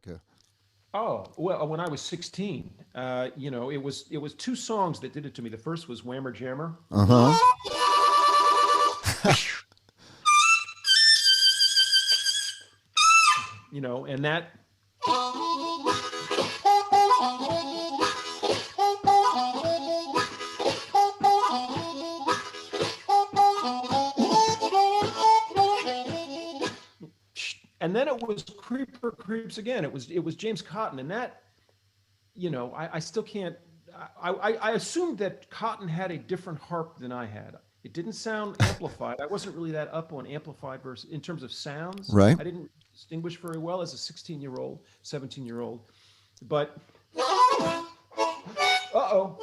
harmonica? Oh, well, when I was 16, it was two songs that did it to me. The first was Whammer Jammer, Uh and that. And then it was Creeper Creeps again. It was James Cotton, and that, I still can't. I assumed that Cotton had a different harp than I had. It didn't sound amplified. I wasn't really that up on amplified versus in terms of sounds. Right. I didn't distinguish very well as a 16-year-old, 17-year-old. But uh-oh.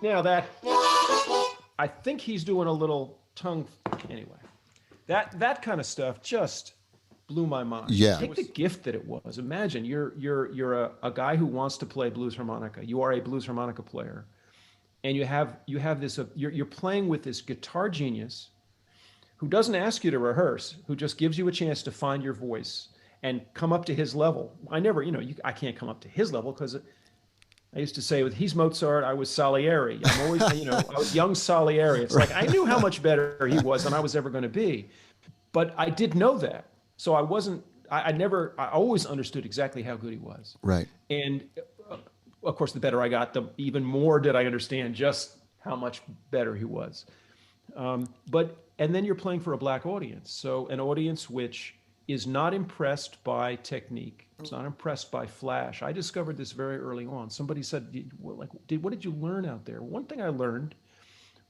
Now that I think he's doing a little tongue anyway. That kind of stuff just blew my mind. Yeah. Take the gift that it was. Imagine you're a guy who wants to play blues harmonica. You are a blues harmonica player, and you have this. You're playing with this guitar genius who doesn't ask you to rehearse, who just gives you a chance to find your voice and come up to his level. I never, I can't come up to his level because I used to say, he's Mozart, I was Salieri. I'm always, I was young Salieri. It's like I knew how much better he was than I was ever going to be, but I did know that. So I wasn't. I always understood exactly how good he was. Right. And of course, the better I got, the even more did I understand just how much better he was. And then you're playing for a black audience, so an audience which is not impressed by technique. It's not impressed by flash. I discovered this very early on. Somebody said, what did you learn out there? One thing I learned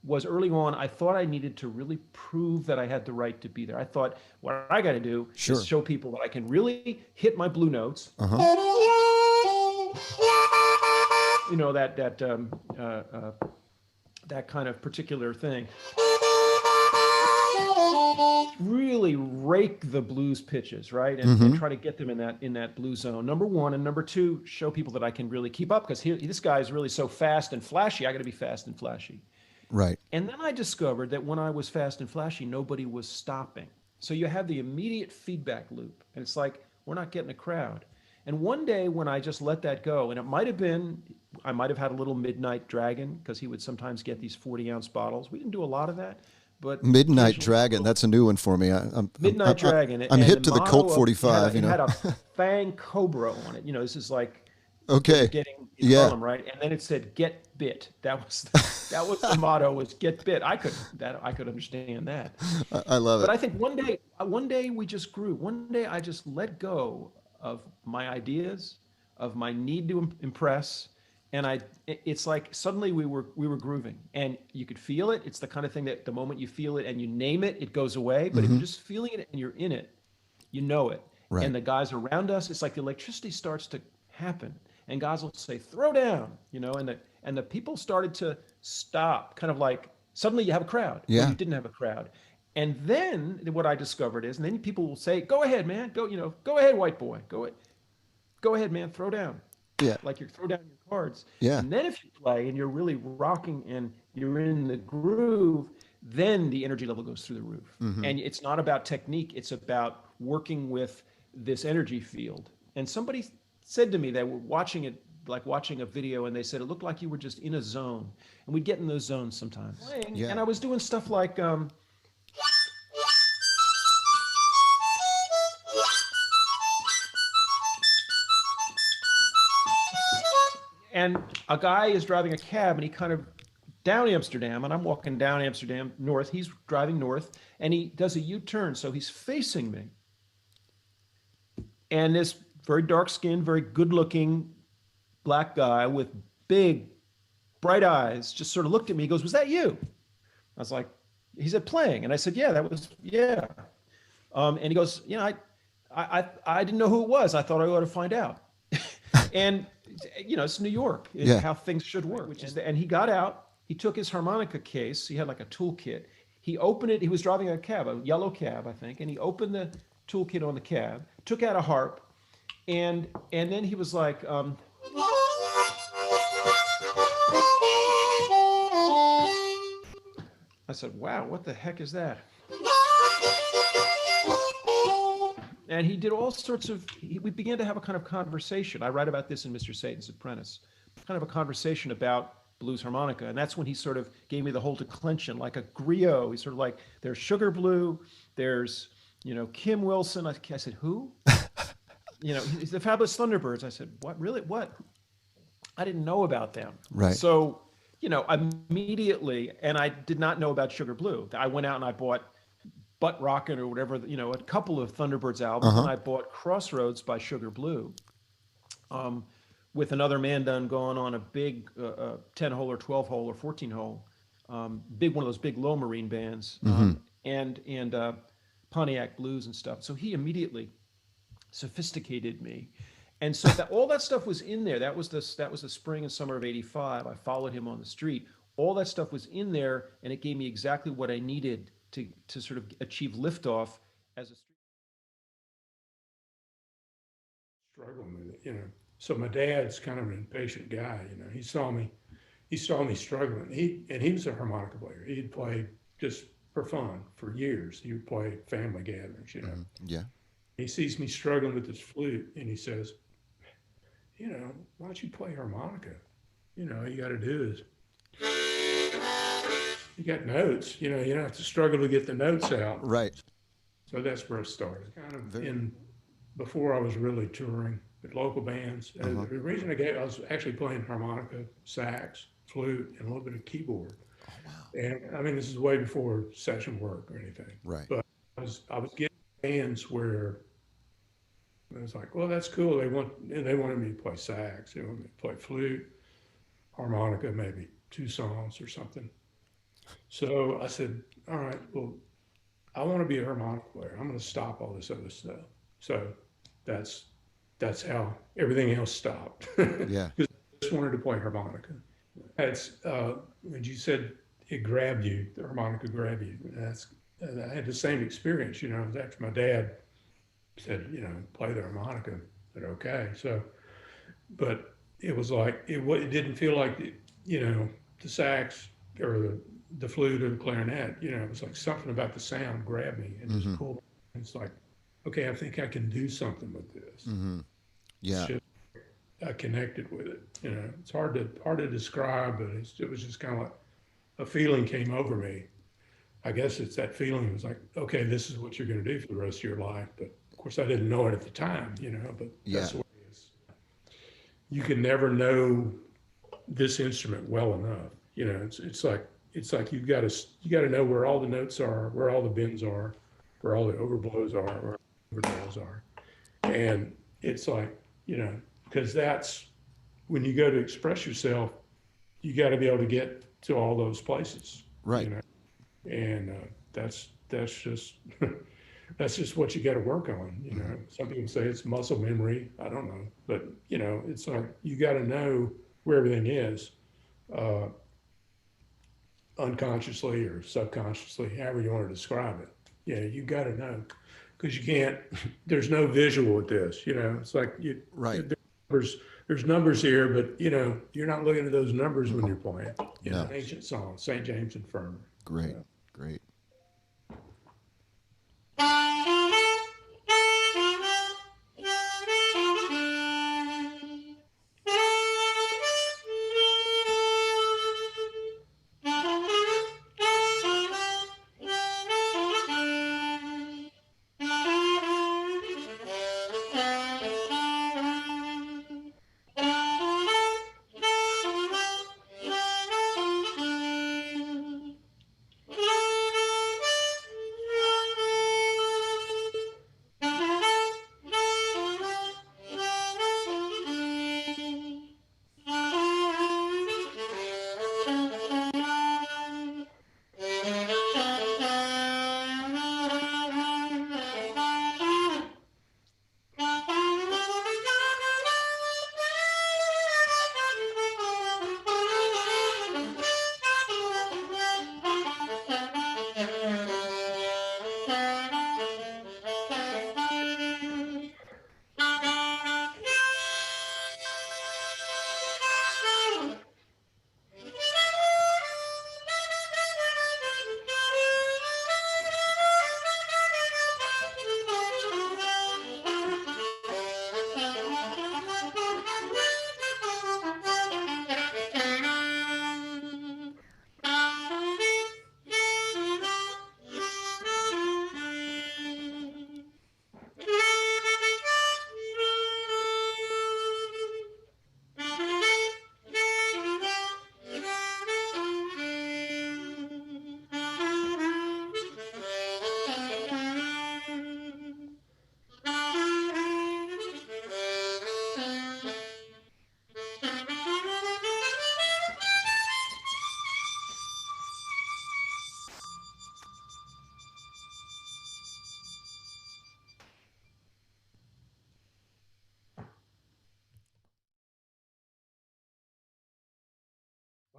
was early on, I thought I needed to really prove that I had the right to be there. I thought, what I got to do Sure. is show people that I can really hit my blue notes. Uh-huh. That kind of particular thing. Really rake the blues pitches, right, and try to get them in that blues zone. Number one, and number two, show people that I can really keep up because this guy is really so fast and flashy. I got to be fast and flashy. Right. And then I discovered that when I was fast and flashy, nobody was stopping. So you have the immediate feedback loop, and it's like we're not getting a crowd. And one day when I just let that go, and it might have been, I might have had a little Midnight Dragon because he would sometimes get these 40-ounce bottles. We didn't do a lot of that. But Midnight Dragon, that's a new one for me. Midnight Dragon. I'm and hip the to the motto Colt of- 45, It had a Fang Cobra on it. This is like Okay. getting in Yeah. Harlem, right? And then it said "Get Bit." That was the motto, was "Get Bit." I could understand that. I love But it. I think one day we just grew. One day I just let go of my ideas, of my need to impress, and it's like suddenly we were grooving, and you could feel it. It's the kind of thing that the moment you feel it and you name it, it goes away. But if you're just feeling it and you're in it, you know it. Right. And the guys around us, it's like the electricity starts to happen, and guys will say, "Throw down," and the people started to stop, kind of like suddenly you have a crowd. Yeah. Where you didn't have a crowd. And then what I discovered is, and then people will say, "Go ahead, man. Go ahead, white boy. Go ahead, man. Throw down." Yeah. Like you throw down your cards. Yeah. And then if you play and you're really rocking and you're in the groove, then the energy level goes through the roof. And it's not about technique. It's about working with this energy field. And somebody said to me, they were watching it, like watching a video, and they said it looked like you were just in a zone. And we'd get in those zones sometimes. Yeah. And I was doing stuff like, and a guy is driving a cab, and he kind of down Amsterdam, and I'm walking down Amsterdam north. He's driving north, and he does a U-turn, so he's facing me. And this very dark-skinned, very good-looking black guy with big, bright eyes just sort of looked at me. He goes, "Was that you?" I was like, he said, "Playing." And I said, "Yeah, that was, yeah." And he goes, I didn't know who it was. I thought I ought to find out." And it's New York, Yeah. how things should work. And he got out. He took his harmonica case. He had like a toolkit. He opened it. He was driving a cab, a yellow cab, I think. And he opened the toolkit on the cab, took out a harp, and then he was like, I said, wow, what the heck is that? And he did all sorts of, we began to have a kind of conversation. I write about this in Mr. Satan's Apprentice, kind of a conversation about blues harmonica. And that's when he sort of gave me the whole declension, like a griot. He's sort of like, there's Sugar Blue, there's, Kim Wilson. I said, who? He's the Fabulous Thunderbirds. I said, what, really? What? I didn't know about them. Right. So, immediately, and I did not know about Sugar Blue. I went out and I bought Butt Rockin' or whatever, a couple of Thunderbirds albums, and I bought Crossroads by Sugar Blue, with another man done going on a big 10 hole or 12 hole or 14 hole, big one of those big low marine bands, and Pontiac Blues and stuff. So he immediately sophisticated me. And so all that stuff was in there. That was the spring and summer of '85. I followed him on the street. All that stuff was in there, and it gave me exactly what I needed to sort of achieve liftoff as a street. Struggling with it, So my dad's kind of an impatient guy, he saw me struggling. He was a harmonica player. He'd play just for fun for years. He would play family gatherings. Yeah. He sees me struggling with this flute, and he says, why don't you play harmonica? All you got to do is, you got notes, you don't have to struggle to get the notes out. Right. So that's where it started, kind of before I was really touring with local bands. The reason I was actually playing harmonica, sax, flute, and a little bit of keyboard. Oh, wow. And I mean, this is way before session work or anything. Right. But I was getting bands where I was like, well, that's cool. They wanted me to play sax. They wanted me to play flute, harmonica, maybe 2 songs or something. So I said, all right, well, I want to be a harmonica player. I'm going to stop all this other stuff. So that's how everything else stopped. Yeah. Because I just wanted to play harmonica. That's when you said it grabbed you, the harmonica grabbed you. I had the same experience. After my dad said, play the harmonica. I said, okay. So, but it was like it didn't feel like the sax or the flute or the clarinet. It was like something about the sound grabbed me and just pulled. It's like, okay, I think I can do something with this. Yeah. I connected with it. It's hard to describe, but it was just kind of like a feeling came over me. I guess it's that feeling. It was like, okay, this is what you're going to do for the rest of your life. But of course, I didn't know it at the time, but that's the way it is. You can never know this instrument well enough. It's like you got to know where all the notes are, where all the bends are, where all the overblows are, where all the overdubs are, and it's like because that's when you go to express yourself, you got to be able to get to all those places, Right. And that's just that's just what you got to work on. Some people say it's muscle memory. I don't know, but it's like you got to know where everything is, unconsciously or subconsciously, however you want to describe it. You got to know, because you can't. There's no visual with this. It's like Right. There's numbers here, but you're not looking at those numbers when you're playing. No. An ancient song, St. James Infirmary. Great. Great.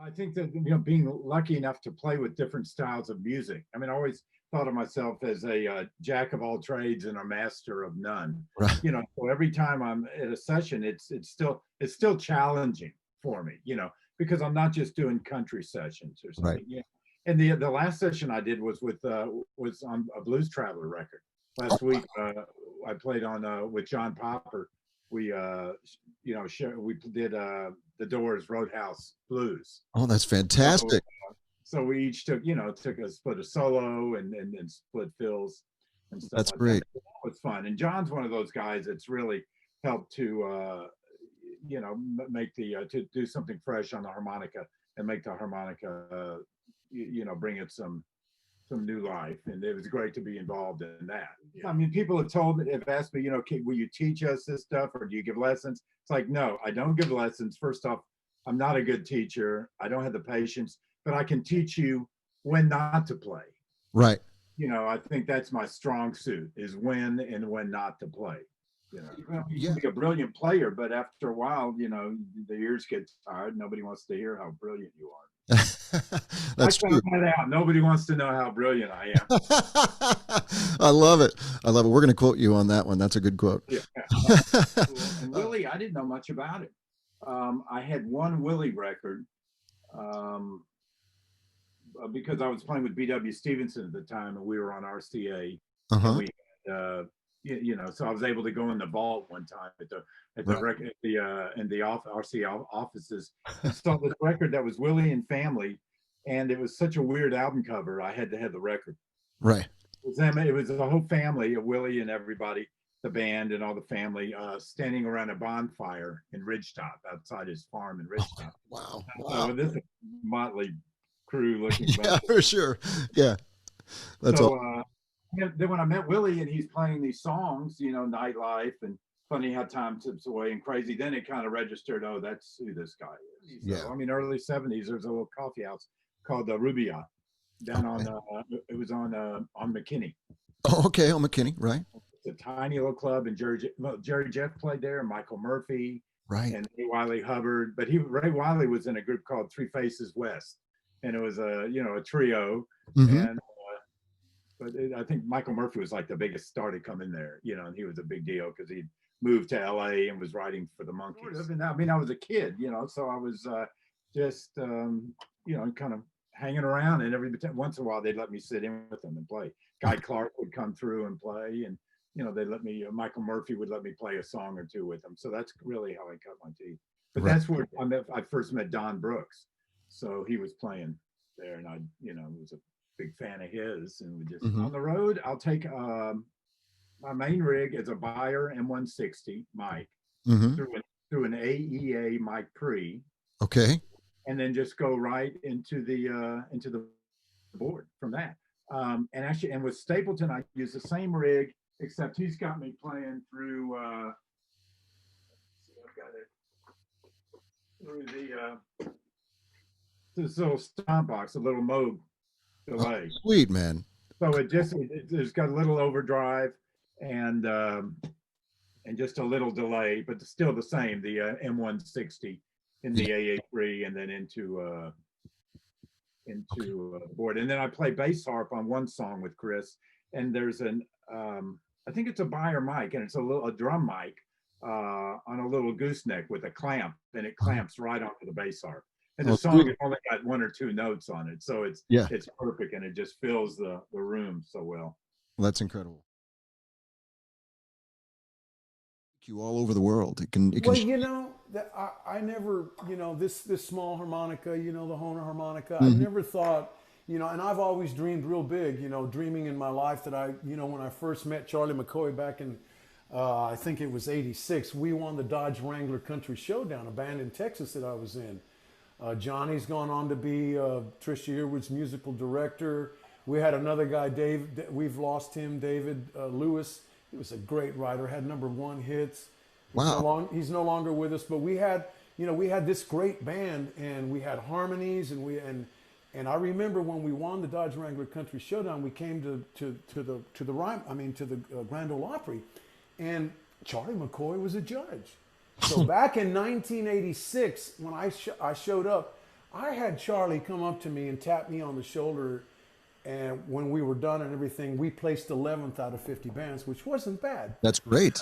I think that, being lucky enough to play with different styles of music. I mean, I always thought of myself as a jack of all trades and a master of none. Right. So every time I'm at a session, it's still challenging for me. Because I'm not just doing country sessions or Right. something. Yeah. And the last session I did was was on a Blues Traveler record. Last week I played on with John Popper. We we did the Doors Roadhouse Blues. Oh, that's fantastic. So we each took a split a solo and split fills and stuff. That's like great. that. It was fun. And John's one of those guys that's really helped to make to do something fresh on the harmonica and make the harmonica bring it some new life. And it was great to be involved in that. I mean, people have asked me, will you teach us this stuff or do you give lessons? It's like, no, I don't give lessons. First off, I'm not a good teacher. I don't have the patience, but I can teach you when not to play. Right. I think that's my strong suit, is when and when not to play. You Yeah. can be a brilliant player, but after a while, the ears get tired. Nobody wants to hear how brilliant you are. That's true. I found that out. Nobody wants to know how brilliant I am. I love it. I love it. We're going to quote you on that one. That's a good quote. Yeah. And Willie, I didn't know much about it. I had one Willie record because I was playing with B.W. Stevenson at the time, and we were on RCA. Uh-huh. And we had, so I was able to go in the vault one time at the record in the RCA offices and saw this record that was Willie and Family, and it was such a weird album cover. I had to have the record. Right. It was a whole family of Willie and everybody, the band and all the family, standing around a bonfire in Ridgetop, outside his farm in Ridgetop. Wow. So this is a motley crew looking. Yeah, for sure. Yeah. That's all. Then when I met Willie and he's playing these songs, Nightlife and Funny How Time Slips Away and Crazy, then it kind of registered, oh, that's who this guy is. Yeah. So, I mean, early 70s, there's a little coffee house called Rubia down on it was on McKinney. Oh, okay. On McKinney, right. It's a tiny little club, and Jerry Jeff played there, and Michael Murphy, right, and Ray Wiley Hubbard. But Ray Wiley was in a group called Three Faces West, and it was a trio. Mm-hmm. And I think Michael Murphy was like the biggest star to come in there, and he was a big deal because he moved to LA and was writing for the Monkees. And I mean, I was a kid, so I was just kind of hanging around, and every once in a while they'd let me sit in with them and play. Guy Clark would come through and play, and they'd let me. Michael Murphy would let me play a song or two with them. So that's really how I cut my teeth. But that's where I first met Don Brooks. So he was playing there, and I was a big fan of his. And we just on the road. I'll take my main rig is a Beyer M160 mic through an AEA mic pre. Okay. And then just go right into the board from that. And with Stapleton, I use the same rig, except he's got me playing through. I've got it through this little stomp box, a little Moog delay. Oh, sweet, man. So it's got a little overdrive and just a little delay, but still the same. The M160 in the AA3 and then into board. And then I play bass harp on one song with Chris. And there's I think it's a Beyer mic, and it's a drum mic on a little gooseneck with a clamp, and it clamps right onto the bass harp. And the song has only got one or two notes on it, so it's perfect, and it just fills the room so well. That's incredible. You all over the world. It can. I never, this small harmonica, the Hohner harmonica. I never thought, and I've always dreamed real big. Dreaming in my life that when I first met Charlie McCoy back in, I think it was '86, we won the Dodge Wrangler Country Showdown, a band in Texas that I was in. Johnny's gone on to be Trisha Yearwood's musical director. We had another guy, Dave. We've lost him, David Lewis. He was a great writer, had #1 hits. Wow. He's no longer with us, but we had this great band, and we had harmonies, and I remember when we won the Dodge Wrangler Country Showdown, we came to the Grand Ole Opry, and Charlie McCoy was a judge. So back in 1986, when I showed up, I had Charlie come up to me and tap me on the shoulder, and when we were done and everything, we placed 11th out of 50 bands, which wasn't bad. That's great.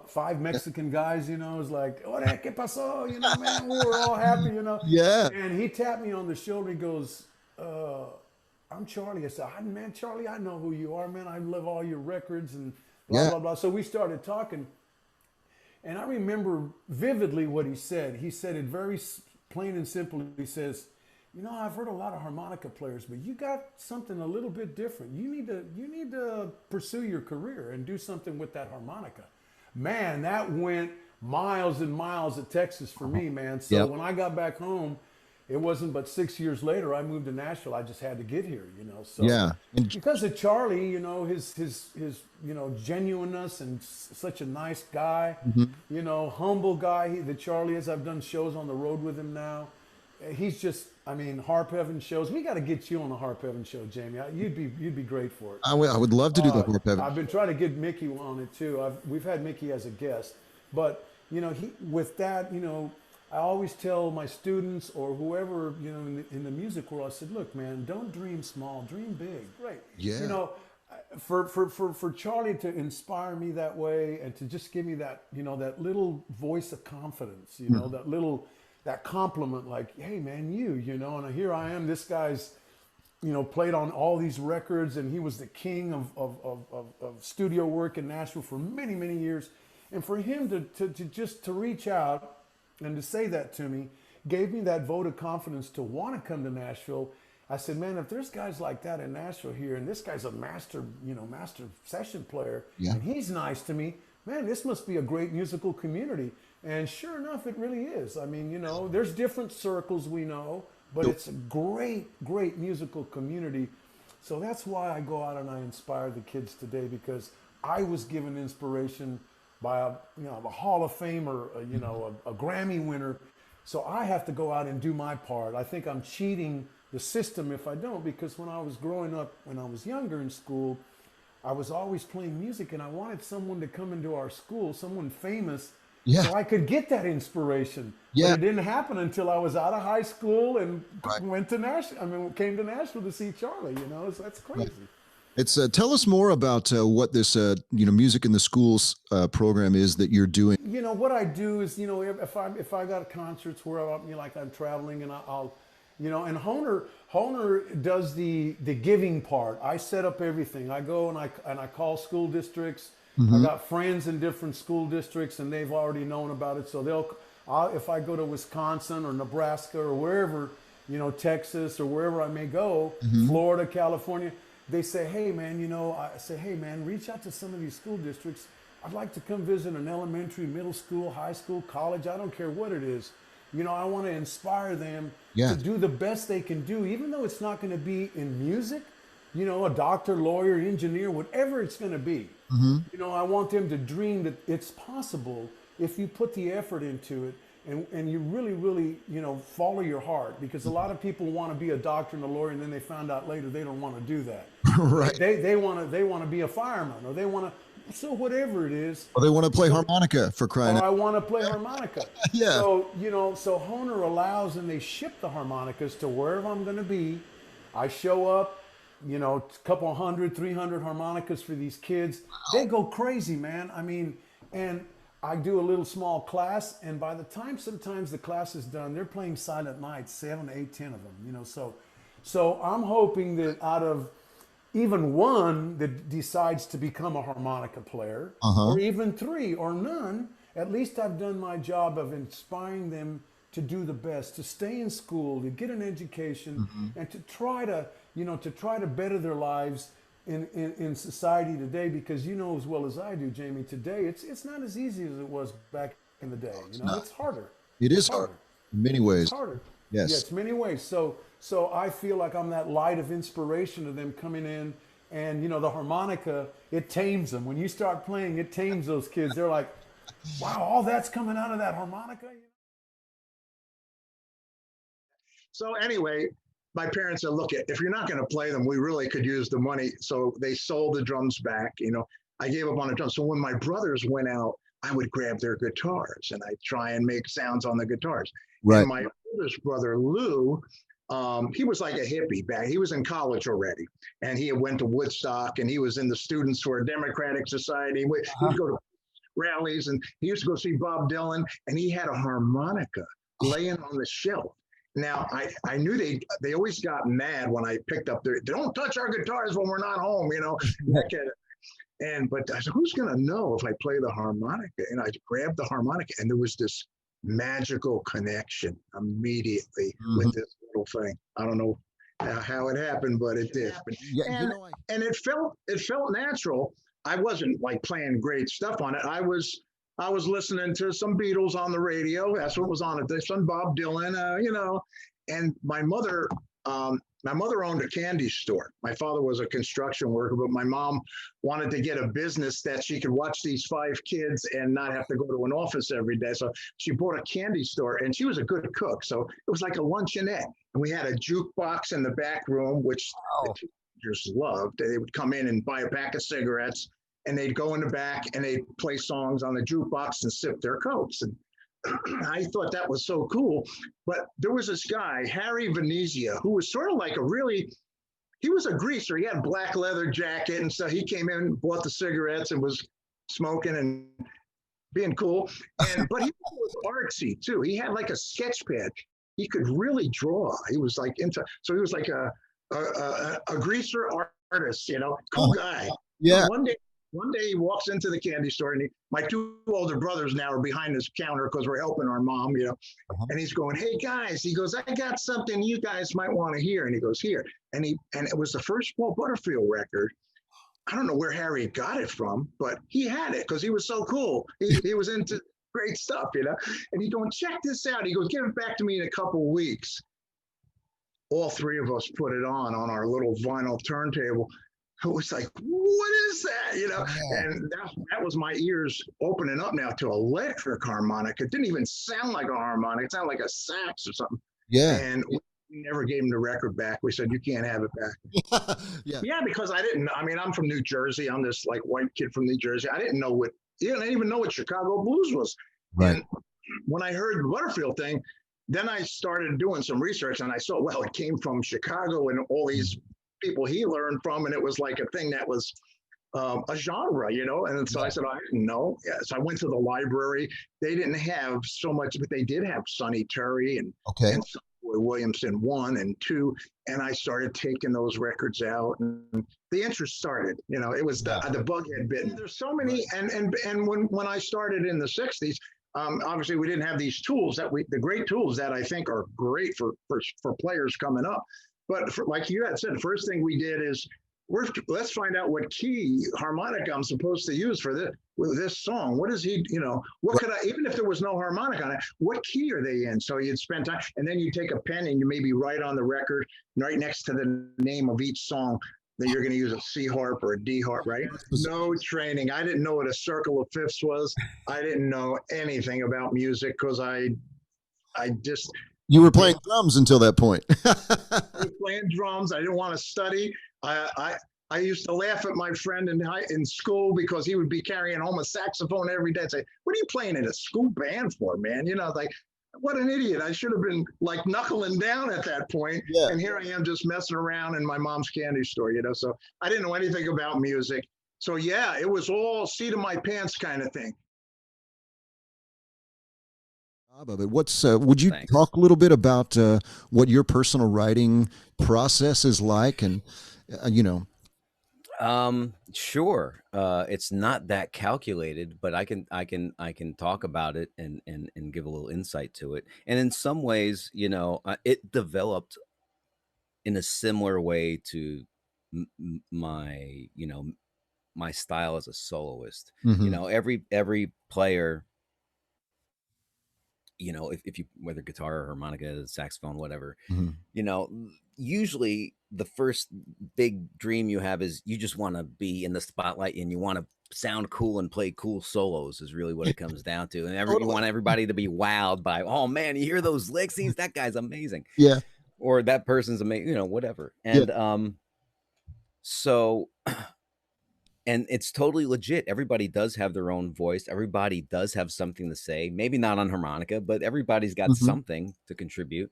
5 Mexican guys, you know, it was like, "Ore, ¿qué pasó?" You know, man, we were all happy, you know. Yeah. And he tapped me on the shoulder. He goes, "I'm Charlie." I said, "Man, Charlie, I know who you are, man. I love all your records and blah, Yeah. blah, blah." So we started talking. And I remember vividly what he said. He said it very plain and simple. He says, "You know, I've heard a lot of harmonica players, but you got something a little bit different. You need to pursue your career and do something with that harmonica." Man, that went miles and miles of Texas for me, man. So Yep. when I got back home, it wasn't but 6 years later I moved to Nashville. I just had to get here, you know. So Yeah. And because of Charlie, you know, his you know, genuineness and such a nice guy, you know, humble guy that Charlie is. I've done shows on the road with him now. He's just, I mean, Harp Heaven shows. We got to get you on a Harp Heaven show, Jamie. You'd be great for it. I would love to do the Harp Heaven. I've been trying to get Mickey on it too. We've had Mickey as a guest, but you know, with that, you know, I always tell my students or whoever, you know, in the music world, I said, "Look, man, don't dream small, dream big." Right. Yeah. You know, for Charlie to inspire me that way and to just give me that, you know, that little voice of confidence, you know, that compliment, like, "Hey, man, you know," and here I am. This guy's, you know, played on all these records, and he was the king of studio work in Nashville for many, many years. And for him to reach out and to say that to me gave me that vote of confidence to want to come to Nashville. I said, "Man, if there's guys like that in Nashville here, and this guy's a master session player, Yeah. and he's nice to me, man, this must be a great musical community." And sure enough, it really is. I mean, you know, there's different circles we know, but it's a great, great musical community. So that's why I go out and I inspire the kids today, because I was given inspiration by a Hall of Famer, a Grammy winner. So I have to go out and do my part. I think I'm cheating the system if I don't, because when I was growing up, when I was younger in school, I was always playing music, and I wanted someone to come into our school, someone famous, Yeah. so I could get that inspiration. Yeah. But it didn't happen until I was out of high school and Right. went to Nashville. I mean, came to Nashville to see Charlie. You know, that's crazy. It's tell us more about what this music in the schools program is that you're doing. You know what I do is, you know, if I got concerts where I'm traveling, and I'll you know, and Honer does the giving part. I set up everything. I go and I call school districts. I got friends in different school districts, and they've already known about it. So if I go to Wisconsin or Nebraska or wherever, you know, Texas or wherever I may go, Florida, California, they say, "Hey, man, you know," I say, "Hey, man, reach out to some of these school districts. I'd like to come visit an elementary, middle school, high school, college. I don't care what it is. You know, I want to inspire them to do the best they can do, even though it's not going to be in music, you know, a doctor, lawyer, engineer, whatever it's going to be. You know, I want them to dream that it's possible if you put the effort into it and you really, really, you know, follow your heart, because a lot of people want to be a doctor and a lawyer, and then they found out later they don't want to do that. Right. They want to be a fireman, or they want to, so whatever it is. Well, they want to play harmonica, for crying Or I out. want to play harmonica. Yeah. So, you know, so Honer allows, and they ship the harmonicas to wherever I'm going to be. I show up, you know, a couple 100, 300 harmonicas for these kids. They go crazy, man. I mean, and I do a little small class, and by the time sometimes the class is done, they're playing Silent Night, 7, 8, 10 of them, you know. So I'm hoping that out of even one that decides to become a harmonica player, or even 3 or none, at least I've done my job of inspiring them to do the best, to stay in school, to get an education, and to try to, you know, better their lives in society today. Because you know as well as I do, Jamie, today it's not as easy as it was back in the day. You know, it's harder. It is hard in many ways. It's harder. Yes. Yeah, it's many ways. So I feel like I'm that light of inspiration to them coming in, and you know, the harmonica, it tames them. When you start playing, it tames those kids. They're like, "Wow, all that's coming out of that harmonica." So anyway, my parents said, "Look, if you're not going to play them, we really could use the money." So they sold the drums back. You know, I gave up on the drums. So when my brothers went out, I would grab their guitars and I'd try and make sounds on the guitars. Right. And my oldest brother, Lou, he was like a hippie back. He was in college already, and he went to Woodstock, and he was in the Students for a Democratic Society. He would go to rallies, and he used to go see Bob Dylan, and he had a harmonica laying on the shelf. Now, I knew they always got mad when I picked up they don't touch our guitars when we're not home, you know. But I said, who's gonna know if I play the harmonica? And I grabbed the harmonica, and there was this magical connection immediately with this little thing. I don't know how it happened, but it did. Yeah, and it felt natural. I wasn't like playing great stuff on it. I was listening to some Beatles on the radio. That's what was on it. Some Bob Dylan, you know. And my mother owned a candy store. My father was a construction worker, but my mom wanted to get a business that she could watch these 5 kids and not have to go to an office every day. So she bought a candy store, and she was a good cook. So it was like a luncheonette. And we had a jukebox in the back room, which the teenagers loved. They would come in and buy a pack of cigarettes, and they'd go in the back and they'd play songs on the jukebox and sip their Cokes. And I thought that was so cool. But there was this guy, Harry Venezia, who was sort of like he was a greaser. He had a black leather jacket. And so he came in, bought the cigarettes, and was smoking and being cool. But he was artsy too. He had like a sketch pad. He could really draw. He was like so he was like a greaser artist, you know, cool guy. Yeah. One day he walks into the candy store, and my 2 older brothers now are behind this counter because we're helping our mom, you know. And he's going, "Hey guys," he goes, "I got something you guys might want to hear." And he goes, "Here." And it was the first Paul Butterfield record. I don't know where Harry got it from, but he had it because he was so cool. He was into great stuff, you know. And he's going, "Check this out." He goes, "Give it back to me in a couple of weeks." All 3 of us put it on our little vinyl turntable. It was like, what is that? You know, and that was my ears opening up now to electric harmonica. It didn't even sound like a harmonica. It sounded like a sax or something. Yeah. And we never gave him the record back. We said, you can't have it back. Yeah, because I'm from New Jersey. I'm this like white kid from New Jersey. I didn't even know what Chicago blues was. Right. And when I heard the Butterfield thing, then I started doing some research, and I saw, well, it came from Chicago and all these people he learned from, and it was like a thing that was a genre, you know. And so I said, I didn't know. Yeah, so I went to the library. They didn't have so much, but they did have Sonny Terry and Roy Williamson 1 and 2, and I started taking those records out, and the interest started. You know, it was the bug had bitten. There's so many, and when I started in the 60s, obviously we didn't have these tools the great tools that I think are great for players coming up. But like you had said, the first thing we did is let's find out what key harmonica I'm supposed to use for this song. What is he, you know, what could I, even if there was no harmonica on it, what key are they in? So you'd spend time, and then you take a pen and you maybe write on the record right next to the name of each song that you're going to use a C harp or a D harp, right? No training. I didn't know what a circle of fifths was. I didn't know anything about music because I just... You were playing drums until that point. I was playing drums. I didn't want to study. I used to laugh at my friend in school because he would be carrying home a saxophone every day and say, "What are you playing in a school band for, man?" You know, like, what an idiot. I should have been like knuckling down at that point. Yeah. And here I am just messing around in my mom's candy store, you know. So I didn't know anything about music. So yeah, it was all seat of my pants kind of thing. Of it. Would you talk a little bit about what your personal writing process is like, and you know? Sure. It's not that calculated, but I can talk about it and give a little insight to it. And in some ways, you know, it developed in a similar way to my style as a soloist. You know, every player, you know, if you, whether guitar or harmonica, saxophone, whatever, you know, usually the first big dream you have is you just want to be in the spotlight and you want to sound cool and play cool solos is really what it comes down to. And you want everybody to be wowed by, oh man, you hear those licks? That guy's amazing. Yeah. Or that person's amazing, you know, whatever. And so and it's totally legit. Everybody does have their own voice. Everybody does have something to say. Maybe not on harmonica, but everybody's got Mm-hmm. something to contribute.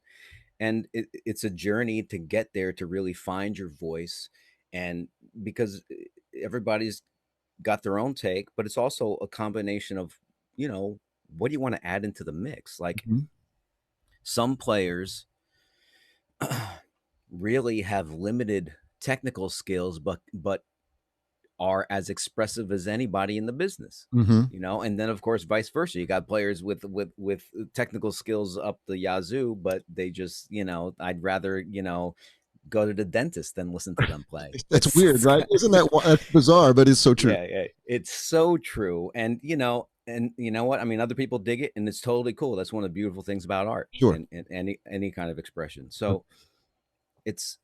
And it's a journey to get there, to really find your voice. And because everybody's got their own take, but it's also a combination of, what do you want to add into the mix? Like, Mm-hmm. some players really have limited technical skills, but are as expressive as anybody in the business. Mm-hmm. And then of course vice versa. You got players with technical skilks up the yazoo, but they just, I'd rather, go to the dentist than listen to them play. That's weird, right? Isn't that's bizarre, but it's so true. Yeah, it's so true. And you know what? I mean, other people dig it, and it's totally cool. That's one of the beautiful things about art, Sure. and any kind of expression. So it's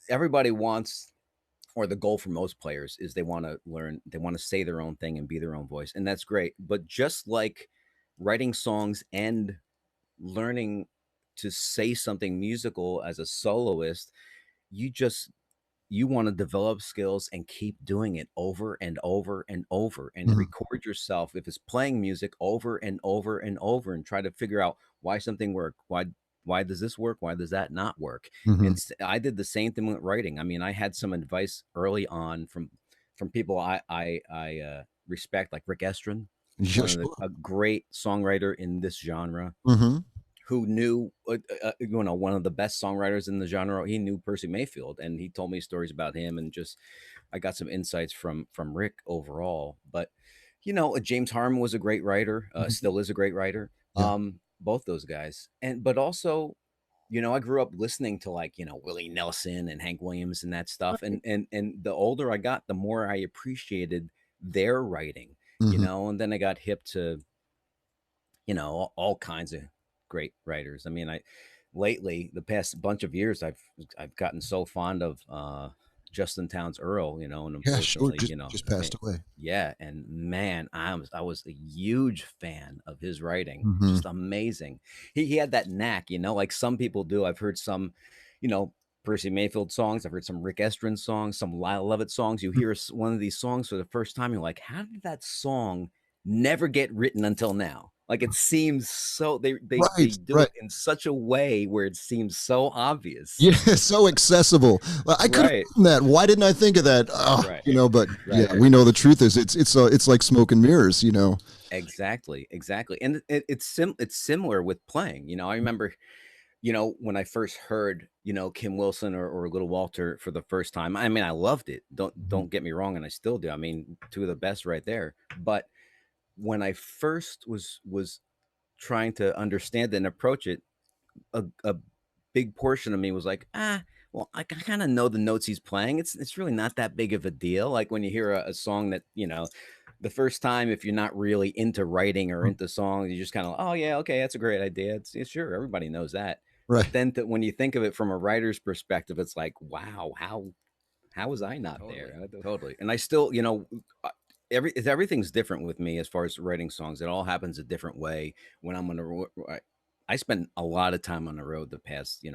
everybody wants, or the goal for most players is they want to learn, they want to say their own thing and be their own voice, and that's great. But just like writing songs and learning to say something musical as a soloist, you just you want to develop skills and keep doing it over and over and over, and Mm-hmm. record yourself if it's playing music over and over and over, and try to figure out why something worked, why does this work, why does that not work. Mm-hmm. And I did the same thing with writing. I mean, I had some advice early on from people I respect, like Rick Estrin, Yeah, one of sure. a great songwriter in this genre, Mm-hmm. who knew, one of the best songwriters in the genre. He knew Percy Mayfield, and he told me stories about him, and just I got some insights from Rick overall. But James Harmon was a great writer, Mm-hmm. still is a great writer. Yeah. Both those guys, but also, I grew up listening to, like, Willie Nelson and Hank Williams and that stuff, and the older I got, the more I appreciated their writing, Mm-hmm. and then I got hip to all kinds of great writers. I mean, lately, the past bunch of years, I've gotten so fond of Justin Townes Earl, and Yeah, sure. unfortunately, Just I mean, passed away. yeah, and man, I was a huge fan of his writing, Mm-hmm. just amazing. He had that knack, like some people do. I've heard some, you know. Percy Mayfield songs. I've heard some Rick Estrin songs, some Lyle Lovett songs. You hear one of these songs for the first time, you're like, how did that song never get written until now? Like, it seems so they Right, do right. it in such a way where it seems so obvious. Yeah, so accessible. I could have Right. done that. Why didn't I think of that? Oh, Right. but Right. yeah, we know the truth is it's like smoke and mirrors. Exactly. And it's similar with playing. I remember, when I first heard, Kim Wilson or Little Walter for the first time. I mean, I loved it. Don't get me wrong, and I still do. I mean, two of the best right there. But when I first was trying to understand it and approach it, a big portion of me was like, well, I kind of know the notes he's playing. It's really not that big of a deal. Like when you hear a song that, the first time, if you're not really into writing or into songs, you just kind of, oh yeah, okay, that's a great idea. It's sure, everybody knows that. Right. But then when you think of it from a writer's perspective, it's like, wow, how was I not there? Totally. And I still, everything's different with me as far as writing songs. It all happens a different way when I'm on the road. I spent a lot of time on the road the past,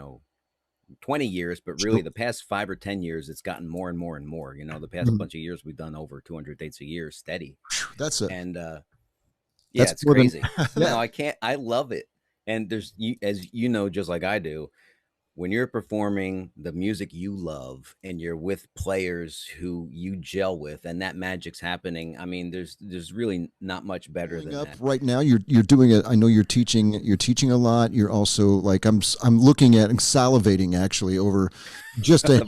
20 years, but really the past 5 or 10 years, it's gotten more and more and more. The past bunch of years, we've done over 200 dates a year steady. That's it. And yeah, That's it's more than- crazy. No, I love it. And there's, as you know, just like I do, when you're performing the music you love and you're with players who you gel with, and that magic's happening, I mean, there's really not much better than that. Right now, you're doing it. I know you're teaching a lot. You're also, like, I'm looking at and salivating actually over just a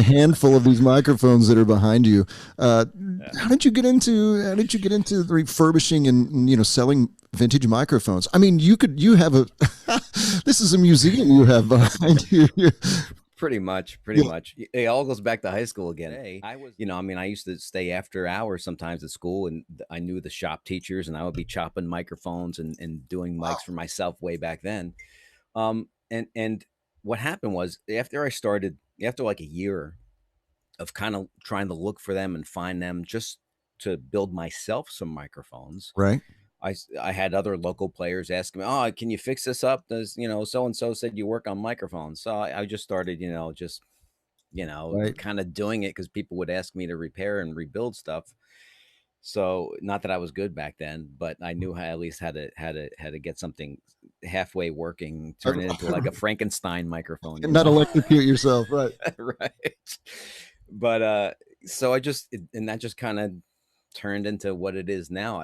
handful of these microphones that are behind you. How did you get into refurbishing and selling vintage microphones? I mean, you have a this is a museum you have behind you. Pretty much. It all goes back to high school again. I was, I used to stay after hours sometimes at school, and I knew the shop teachers, and I would be chopping microphones and doing mics for myself way back then. And what happened was, after like a year of kind of trying to look for them and find them, just to build myself some microphones. Right. I had other local players asking me, "Oh, can you fix this up? Does so and so said you work on microphones?" So I just started, just you know, Right. kind of doing it because people would ask me to repair and rebuild stuff. So not that I was good back then, but I knew how at least how to get something halfway working, turn it into like a Frankenstein microphone, And not electrocute yourself, right? right. But so and that just kind of turned into what it is now.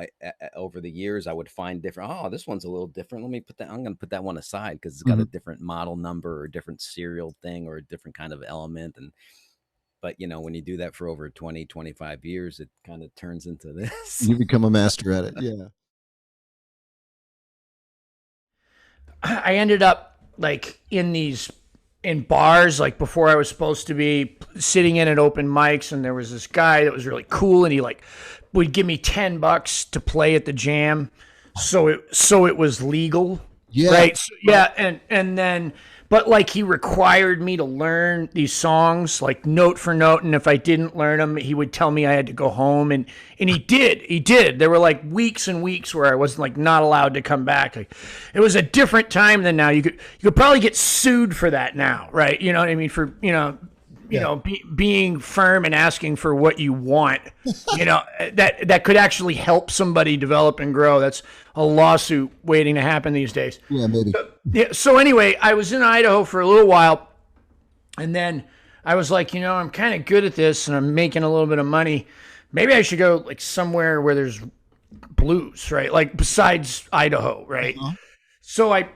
Over the years I would find different, oh, this one's a little different, let me put that, I'm going to put that one aside because it's got a different model number or a different serial thing or a different kind of element. And but you know, when you do that for over 20, 25 years, it kind of turns into this. You become a master at it. Yeah. I ended up like in bars, like before I was supposed to be sitting in at open mics, and there was this guy that was really cool, and he like would give me $10 to play at the jam, so it was legal, Yeah. right? So, yeah, and then but like he required me to learn these songs like note for note, and if I didn't learn them, he would tell me I had to go home, and he did. There were like weeks and weeks where I wasn't like not allowed to come back. Like it was a different time than now. You could probably get sued for that now, right? You know what I mean? For being firm and asking for what you want, that could actually help somebody develop and grow. That's a lawsuit waiting to happen these days. Yeah, maybe. So anyway, I was in Idaho for a little while, and then I was like, I'm kind of good at this, and I'm making a little bit of money. Maybe I should go like somewhere where there's blues, right? Like besides Idaho, right? Uh-huh. So I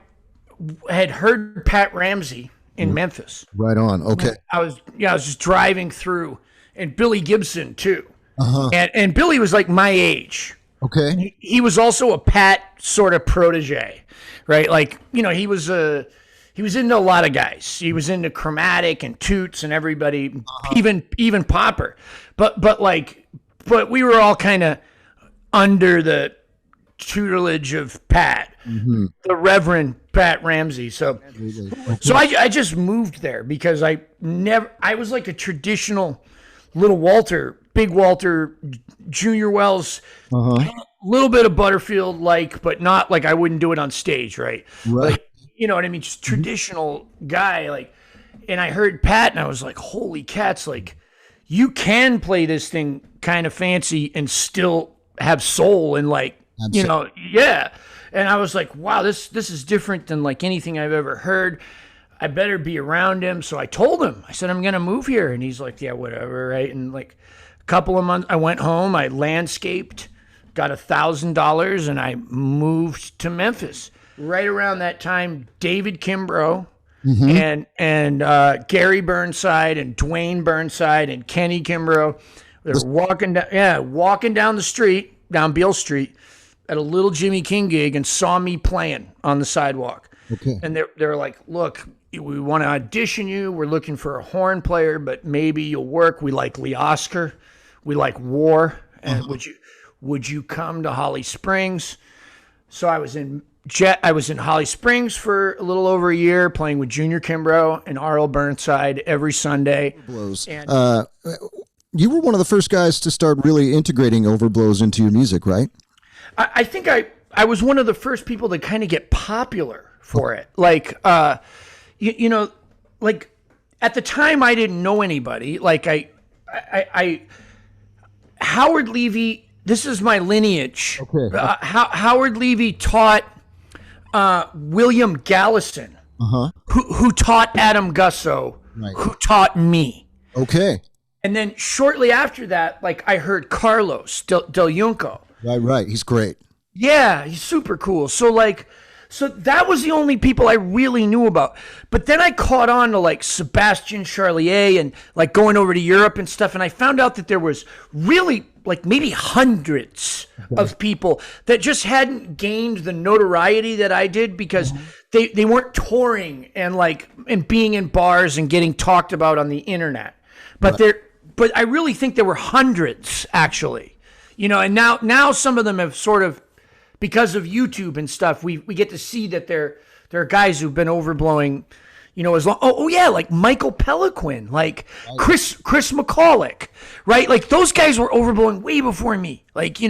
had heard Pat Ramsey in Memphis. Right on. Okay. I was just driving through, and Billy Gibson too. Uh-huh. And Billy was like my age. Okay. He was also a Pat sort of protege, right? Like, he was into a lot of guys. He was into Chromatic and Toots and everybody, even Popper. But we were all kind of under the tutelage of Pat, the Reverend Pat Ramsey. So I just moved there because I was like a traditional Little Walter, Big Walter, Junior Wells, little bit of Butterfield, but not like I wouldn't do it on stage, right? Right. Like, you know what I mean? Just traditional guy, like, and I heard Pat and I was like, holy cats, like, you can play this thing kind of fancy and still have soul and like, yeah. And I was like, wow, this is different than like anything I've ever heard. I better be around him. So I told him, I said, I'm going to move here. And he's like, yeah, whatever. Right. And like a couple of months, I went home, I landscaped, got $1,000, and I moved to Memphis. Right around that time, David Kimbrough and Gary Burnside and Dwayne Burnside and Kenny Kimbrough, they're walking down the street, down Beale Street, at a little Jimmy King gig and saw me playing on the sidewalk. Okay. And they're like, look, we want to audition you. We're looking for a horn player, but maybe you'll work. We like Lee Oscar. We like War. And would you come to Holly Springs? So I was in Holly Springs for a little over a year, playing with Junior Kimbrough and R.L. Burnside every Sunday. Blows. You were one of the first guys to start really integrating overblows into your music, right? I think I was one of the first people to kind of get popular for it. Like, like at the time I didn't know anybody. Like I Howard Levy, this is my lineage. Okay. Howard Levy taught William Gallison, who taught Adam Gusso, who taught me. Okay. And then shortly after that, like I heard Carlos Del Junco. Right. He's great. Yeah, he's super cool. So that was the only people I really knew about. But then I caught on to like Sebastian Charlier and like going over to Europe and stuff. And I found out that there was really like maybe hundreds of people that just hadn't gained the notoriety that I did because they weren't touring and being in bars and getting talked about on the internet. But but I really think there were hundreds actually. And now some of them have sort of, because of YouTube and stuff, we get to see that there are guys who've been overblowing, as long. Oh yeah, like Michael Peliquin, like Chris McCulloch, right? Like those guys were overblowing way before me. Like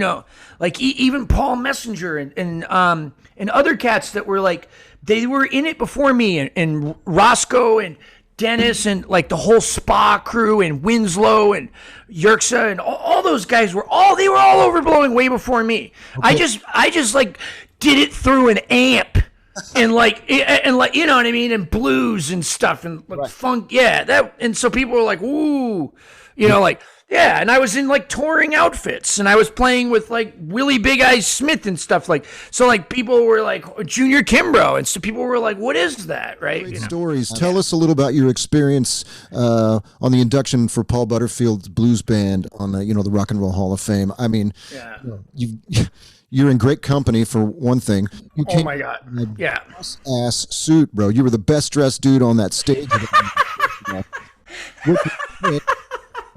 even Paul Messenger and other cats that were like they were in it before me, and Roscoe and Dennis and like the whole Spa crew and Winslow and Yerxa and all those guys were all overblowing way before me. Okay. I just like did it through an amp and like you know what I mean, and blues and stuff and like funk, and so people were like, ooh, you know, like. Yeah, and I was in like touring outfits, and I was playing with like Willie Big Eyes Smith and stuff like. So like people were like Junior Kimbrough, and so people were like, "What is that?" Right? Great stories. Tell us a little about your experience on the induction for Paul Butterfield's blues band on the the Rock and Roll Hall of Fame. I mean, you're in great company for one thing. Oh my God! Yeah, ass suit, bro. You were the best dressed dude on that stage.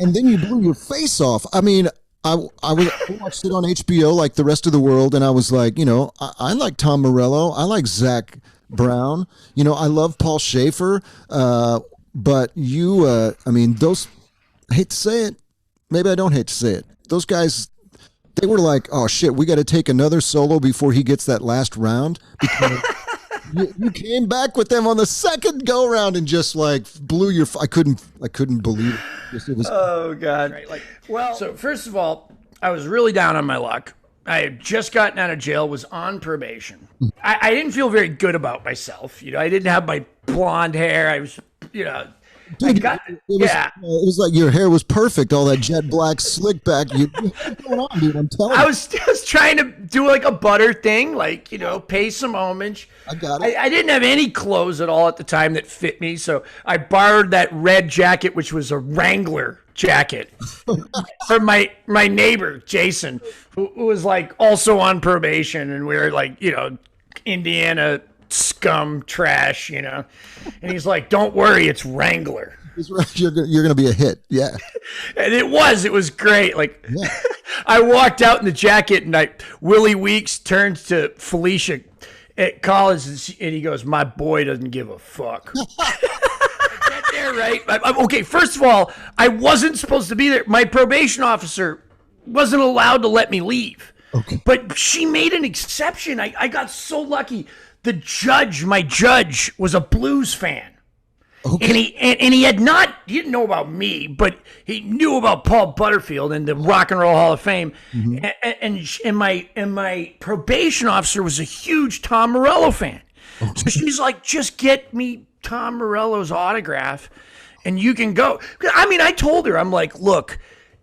And then you blew your face off. I mean, I watched it on HBO like the rest of the world, and I was like, I like Tom Morello. I like Zach Brown. I love Paul Schaefer. But you, I mean, those, I hate to say it, maybe I don't hate to say it. Those guys, they were like, oh shit, we got to take another solo before he gets that last round. Because you came back with them on the second go round and just like blew your. I couldn't believe it. It was, oh God! Right, like, well, so first of all, I was really down on my luck. I had just gotten out of jail, was on probation. I didn't feel very good about myself. I didn't have my blonde hair. I was, Dude, it was like your hair was perfect. All that jet black slick back. What's going on, dude? I'm telling you. I was trying to do like a butter thing, like, pay some homage. I got it. I didn't have any clothes at all at the time that fit me, so I borrowed that red jacket, which was a Wrangler jacket, from my neighbor, Jason, who was like also on probation, and we were like, Indiana scum trash, and he's like, don't worry, it's Wrangler. You're gonna be a hit. Yeah. And it was great. Like, I walked out in the jacket, and Willie Weeks turns to Felicia at college, and he goes, my boy doesn't give a fuck. Right there, right? Okay, first of all, I wasn't supposed to be there. My probation officer wasn't allowed to let me leave. Okay. But she made an exception. I got so lucky. My judge was a blues fan. Okay. And he didn't know about me, but he knew about Paul Butterfield and the Rock and Roll Hall of Fame. Mm-hmm. And my probation officer was a huge Tom Morello fan. Okay. So she's like, just get me Tom Morello's autograph and you can go. I mean, I told her, I'm like, look,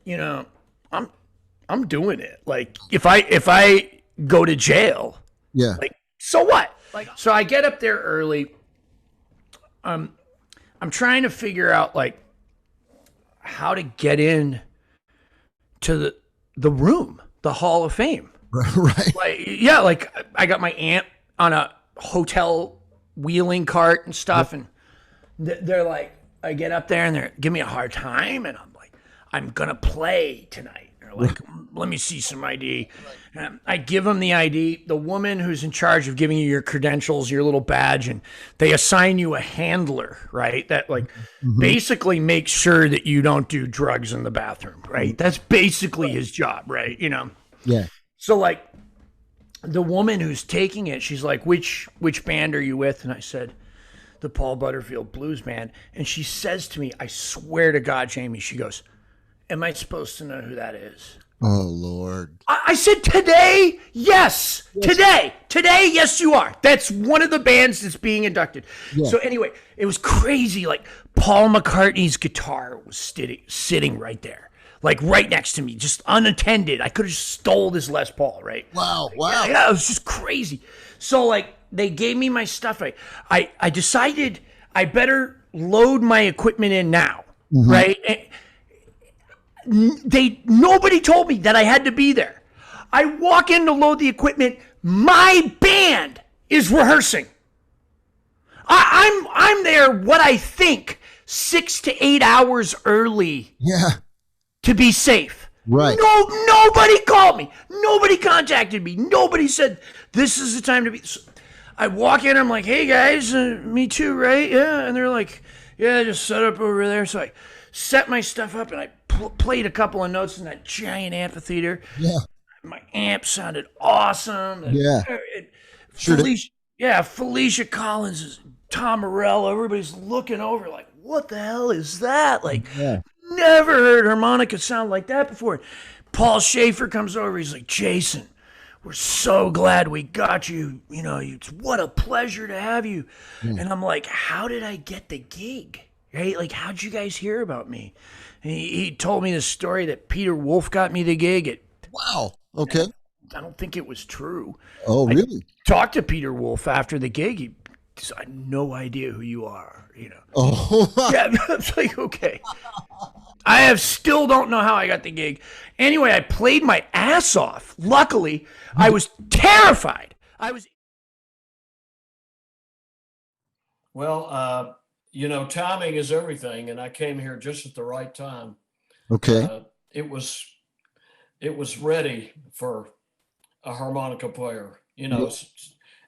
I'm doing it. Like, if I go to jail, like, so what? Like, so I get up there early. I'm trying to figure out like how to get in to the room, the Hall of Fame. Right. Like I got my aunt on a hotel wheeling cart and stuff, and they're like, I get up there and they're giving me a hard time, and I'm like, I'm gonna play tonight. They're like, let me see some ID. I give them the ID. The woman who's in charge of giving you your credentials, your little badge, and they assign you a handler, right? That like basically makes sure that you don't do drugs in the bathroom, right? That's basically his job, right? Yeah. So like the woman who's taking it, she's like, which band are you with? And I said, the Paul Butterfield Blues Band. And she says to me, I swear to God, Jamey, she goes, am I supposed to know who that is? Oh, Lord. I said, today? Yes. Today, yes, you are. That's one of the bands that's being inducted. Yeah. So anyway, it was crazy. Like, Paul McCartney's guitar was sitting right there, like right next to me, just unattended. I could have stole this Les Paul, right? Wow. Yeah, it was just crazy. So, like, they gave me my stuff. I decided I better load my equipment in now, right? And nobody told me that I had to be there. I walk in to load the equipment. My band is rehearsing. I'm there, what I think, 6 to 8 hours early. Yeah. To be safe. Right. Nobody called me. Nobody contacted me. Nobody said this is the time to be. So I walk in. I'm like, hey guys, me too, right? Yeah. And they're like, yeah, just set up over there. So I set my stuff up and I played a couple of notes in that giant amphitheater. Yeah. My amp sounded awesome. Yeah. Felicia Collins, Tom Morello, everybody's looking over like, what the hell is that? Like, Yeah. never heard harmonica sound like that before. Paul Schaefer comes over. He's like, Jason, we're so glad we got you. You know, what a pleasure to have you. And I'm like, how did I get the gig? Right? Like, how'd you guys hear about me? And he told me the story that Peter Wolf got me the gig. Wow. Okay. I don't think it was true. Oh, really? Talked to Peter Wolf after the gig. He said, I had no idea who you are. You know. Oh. Yeah, I was like, okay. I still don't know how I got the gig. Anyway, I played my ass off. Luckily, I was terrified. Well, you know, timing is everything, and I came here just at the right time. Okay. It was ready for a harmonica player, you know.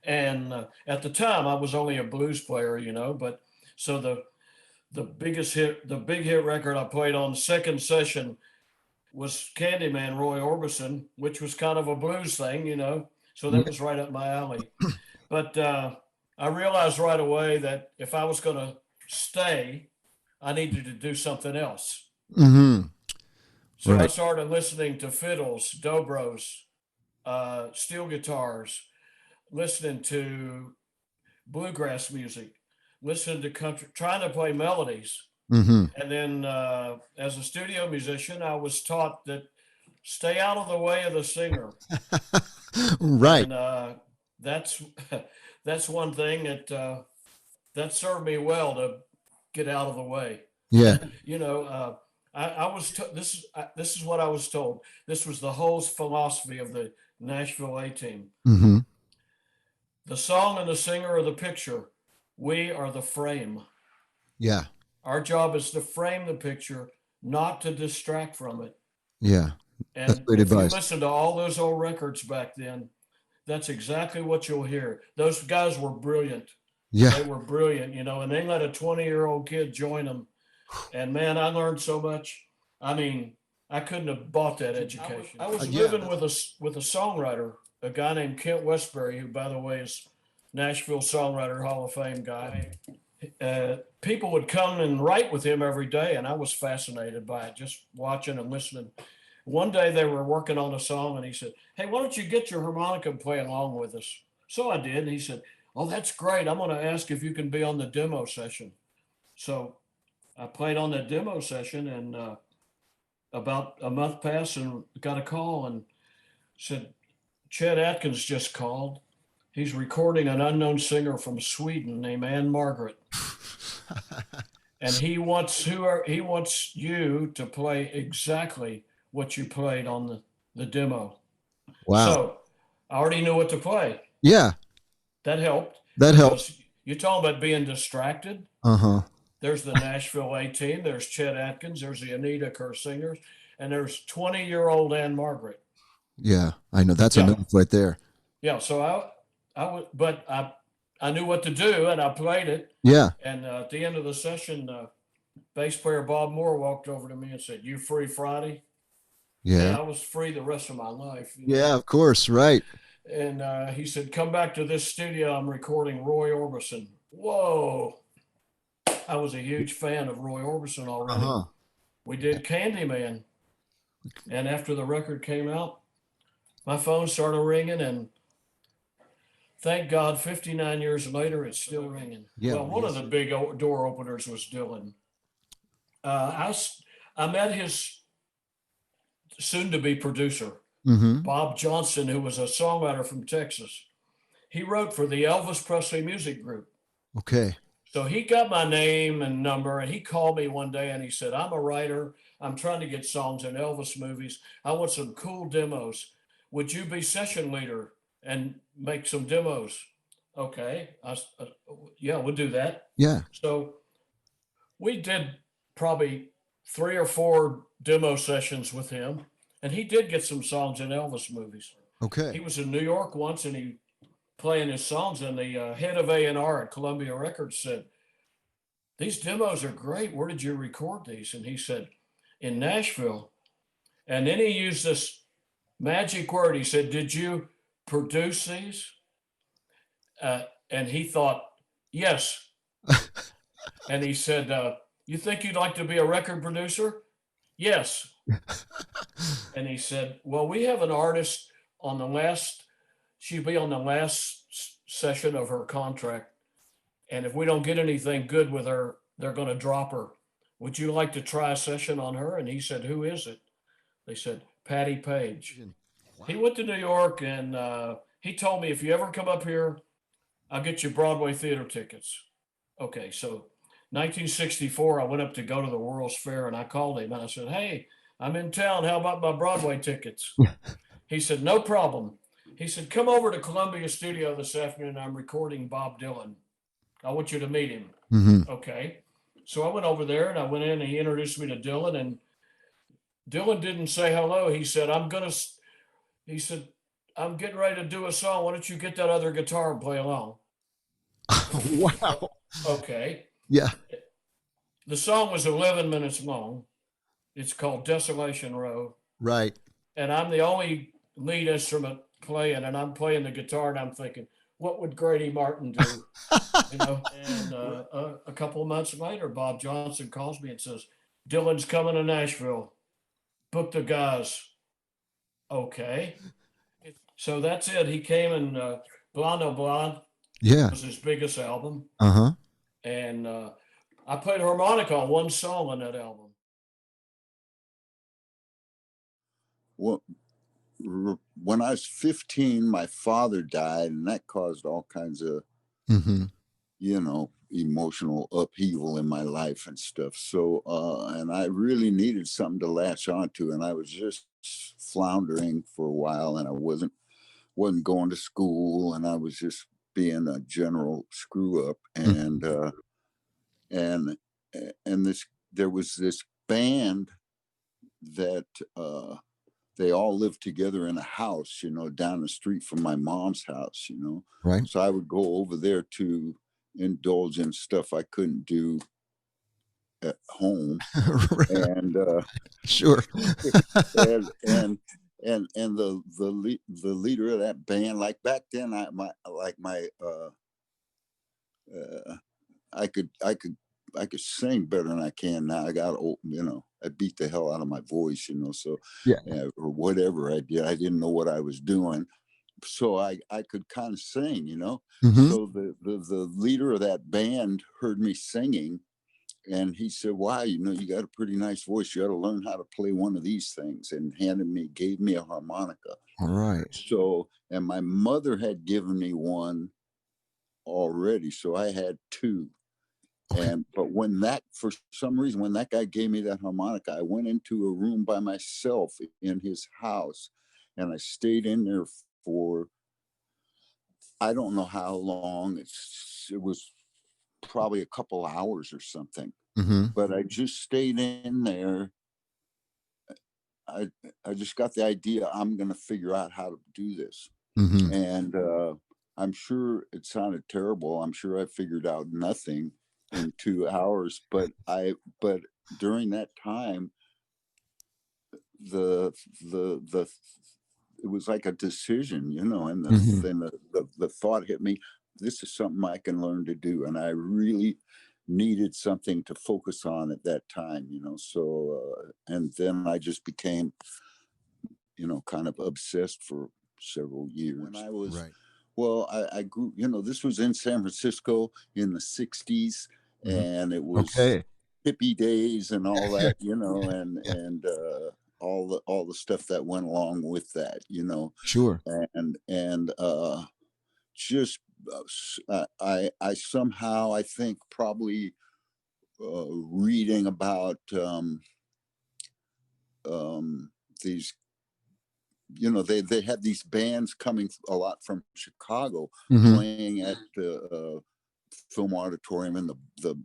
And at the time, I was only a blues player, you know. But so the big hit record I played on the second session was Candyman, Roy Orbison, which was kind of a blues thing, you know. So that was right up my alley. But I realized right away that if I was going to stay, I needed to do something else. Mm-hmm. So I started listening to fiddles, dobros, steel guitars, listening to bluegrass music, listening to country, trying to play melodies. Mm-hmm. And then as a studio musician, I was taught that stay out of the way of the singer. Right. And that's one thing that served me well, to get out of the way. Yeah. You know, I was this is what I was told. This was the whole philosophy of the Nashville A-Team. Mm-hmm. The song and the singer are the picture. We are the frame. Yeah. Our job is to frame the picture, not to distract from it. Yeah. And that's great advice. If you listen to all those old records back then, that's exactly what you'll hear. Those guys were brilliant. Yeah. They were brilliant, you know, and they let a 20-year-old kid join them. And man, I learned so much. I mean, I couldn't have bought that education. I was living with a songwriter, a guy named Kent Westbury, who, by the way, is Nashville Songwriter Hall of Fame guy. People would come and write with him every day, and I was fascinated by it, just watching and listening. One day they were working on a song, and he said, hey, why don't you get your harmonica and play along with us? So I did, and he said, oh, that's great. I'm going to ask if you can be on the demo session. So I played on that demo session, and about a month passed and got a call and said, Chet Atkins just called. He's recording an unknown singer from Sweden named Anne Margaret. And he wants you to play exactly what you played on the demo. Wow. So I already knew what to play. Yeah. That helped. That helps. You're talking about being distracted. Uh-huh. There's the Nashville A-Team. There's Chet Atkins. There's the Anita Kerr singers. And there's 20-year-old Anne Margaret. Yeah, I know. That's enough right there. Yeah. So I knew what to do, and I played it. Yeah. And at the end of the session, bass player Bob Moore walked over to me and said, you free Friday? Yeah. And I was free the rest of my life. Yeah, of course. Right. And he said, come back to this studio. I'm recording Roy Orbison. Whoa. I was a huge fan of Roy Orbison already. Uh-huh. We did Candyman. And after the record came out, my phone started ringing, and thank God, 59 years later, it's still ringing. Yeah, well, one of the big door openers was Dylan. I met his soon-to-be producer, Bob Johnson, who was a songwriter from Texas. He wrote for the Elvis Presley Music Group. Okay. So he got my name and number, and he called me one day, and he said, I'm a writer. I'm trying to get songs in Elvis movies. I want some cool demos. Would you be session leader and make some demos? Okay. Yeah, we'll do that. Yeah. So we did probably 3 or 4 demo sessions with him, and he did get some songs in Elvis movies. Okay. He was in New York once, and he playing his songs, and the head of A&R at Columbia Records said, these demos are great. Where did you record these? And he said, in Nashville. And then he used this magic word. He said, did you produce these? And he thought, yes. And he said, you think you'd like to be a record producer? Yes. And he said, well, we have an artist on the last, she'll be on the last session of her contract. And if we don't get anything good with her, they're going to drop her. Would you like to try a session on her? And he said, who is it? They said, Patty Page. Wow. He went to New York and he told me, if you ever come up here, I'll get you Broadway theater tickets. Okay, so 1964, I went up to go to the World's Fair and I called him and I said, hey, I'm in town. How about my Broadway tickets? He said, no problem. He said, come over to Columbia Studio this afternoon. I'm recording Bob Dylan. I want you to meet him. Mm-hmm. Okay. So I went over there and I went in and he introduced me to Dylan, and Dylan didn't say hello. He said, I'm getting ready to do a song. Why don't you get that other guitar and play along? Wow. Okay. Yeah. The song was 11 minutes long. It's called Desolation Row. Right. And I'm the only lead instrument playing, and I'm playing the guitar, and I'm thinking, what would Grady Martin do? You know. And a couple of months later, Bob Johnson calls me and says, Dylan's coming to Nashville. Book the guys. Okay. So that's it. He came and Blonde on Blonde was his biggest album. Uh-huh. And I played harmonica on one song on that album. Well, when I was 15, my father died, and that caused all kinds of, you know, emotional upheaval in my life and stuff. So, and I really needed something to latch onto, and I was just floundering for a while, and I wasn't going to school, and I was just being a general screw up. And there was this band that they all lived together in a house, you know, down the street from my mom's house, you know. Right. So I would go over there to indulge in stuff I couldn't do at home. And sure. and the leader of that band, like back then, I could sing better than I can now. I got old, you know, I beat the hell out of my voice, you know, so or whatever I did. I didn't know what I was doing. So I could kind of sing, you know. So the leader of that band heard me singing, and he said, wow, you know, you got a pretty nice voice. You ought to learn how to play one of these things, and gave me a harmonica. All right. So, and my mother had given me one already, so I had two. But for some reason, when that guy gave me that harmonica, I went into a room by myself in his house, and I stayed in there for, I don't know how long. It was probably a couple hours or something. But I just stayed in there. I just got the idea, I'm going to figure out how to do this. And I'm sure it sounded terrible. I'm sure I figured out nothing in 2 hours, but during that time, it was like a decision, you know, and the thought hit me, this is something I can learn to do. And I really needed something to focus on at that time, you know. So and then I just became, you know, kind of obsessed for several years. When I was well, I grew, you know, this was in San Francisco in the 60s, and it was hippie days and all that, you know, and all the stuff that went along with that, you know. Sure. And just I somehow, I think, probably reading about these, you know, they had these bands coming a lot from Chicago, playing at the film auditorium and the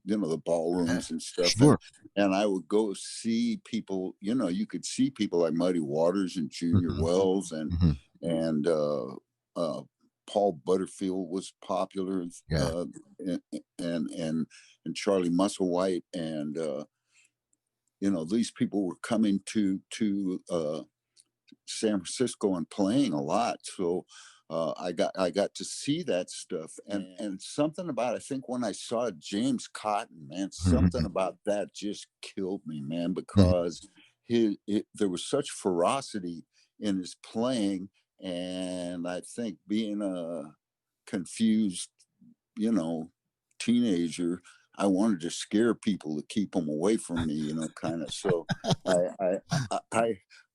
you know, the ballrooms and stuff. Sure. And I would go see people, you know, you could see people like Muddy Waters and Junior Wells and Paul Butterfield was popular, and Charlie Musselwhite, and you know, these people were coming to San Francisco and playing a lot. So I got to see that stuff, and something about, I think when I saw James Cotton, man, something about that just killed me, man, because there was such ferocity in his playing, and I think being a confused, you know, teenager, I wanted to scare people to keep them away from me, you know, kind of. So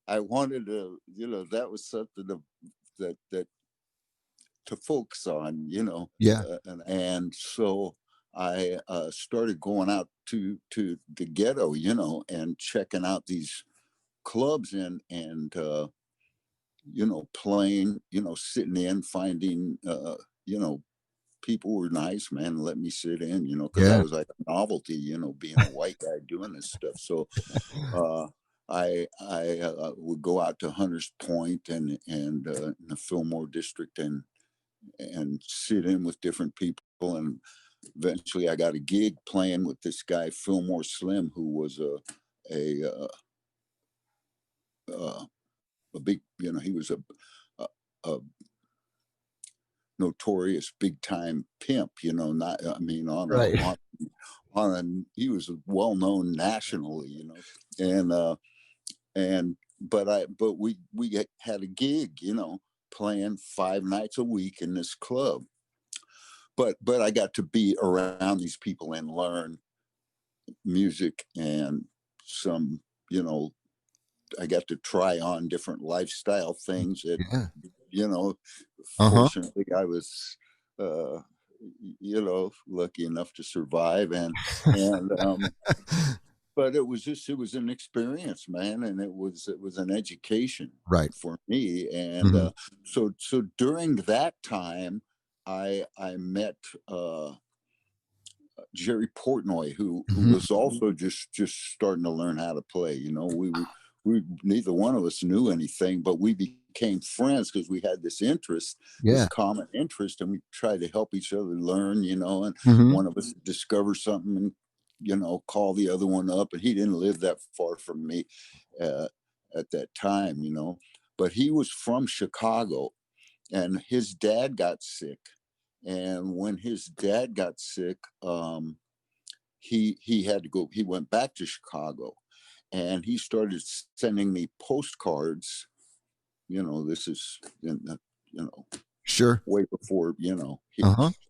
I wanted to, you know, that was something that to focus on, you know. Yeah. And so I started going out to the ghetto, you know, and checking out these clubs and you know, playing, you know, sitting in, finding you know, people were nice, man, let me sit in, you know, because I Yeah. was like a novelty, you know, being a white guy doing this stuff. So I would go out to Hunters Point and in the Fillmore district and sit in with different people. And eventually I got a gig playing with this guy, Fillmore Slim, who was a big, you know, he was a notorious big time pimp, you know, not, I mean, Right. he was well known nationally, you know, but we had a gig, you know, playing 5 nights a week in this club. But I got to be around these people and learn music and some, you know, I got to try on different lifestyle things that, Yeah. you know, Uh-huh. fortunately I was, uh, you know, lucky enough to survive. And but it was an experience, man. And it was an education Right. for me. And so during that time, I met, Jerry Portnoy, who was also just starting to learn how to play. You know, we neither one of us knew anything, but we became friends because we had this interest, this Yeah. common interest, and we tried to help each other learn. You know, and one of us discover something and, you know, call the other one up. And he didn't live that far from me at that time, you know, but he was from Chicago, and his dad got sick. And when his dad got sick, he had to go. He went back to Chicago, and he started sending me postcards. You know, this is in the, you know, Sure. way before, you know,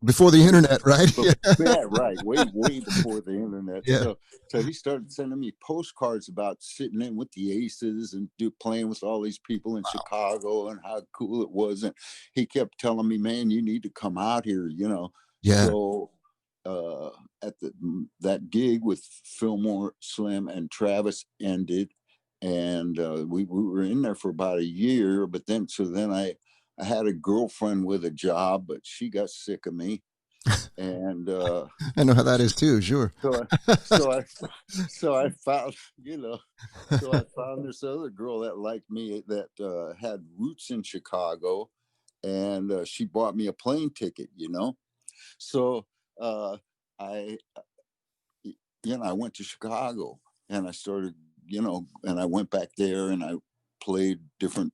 before the internet, right? yeah, right, way before the internet. Yeah. So he started sending me postcards about sitting in with the Aces and playing with all these people in Chicago and how cool it was. And he kept telling me, man, you need to come out here, you know. Yeah. So at that gig with Fillmore Slim and Travis ended, and we were in there for about a year. But then I had a girlfriend with a job, but she got sick of me. And I know how that is too. Sure. So I found, you know, so I found this other girl that liked me, that had roots in Chicago, and she bought me a plane ticket, you know. So I you know, I went to Chicago, and I started, you know, and I went back there and I played different,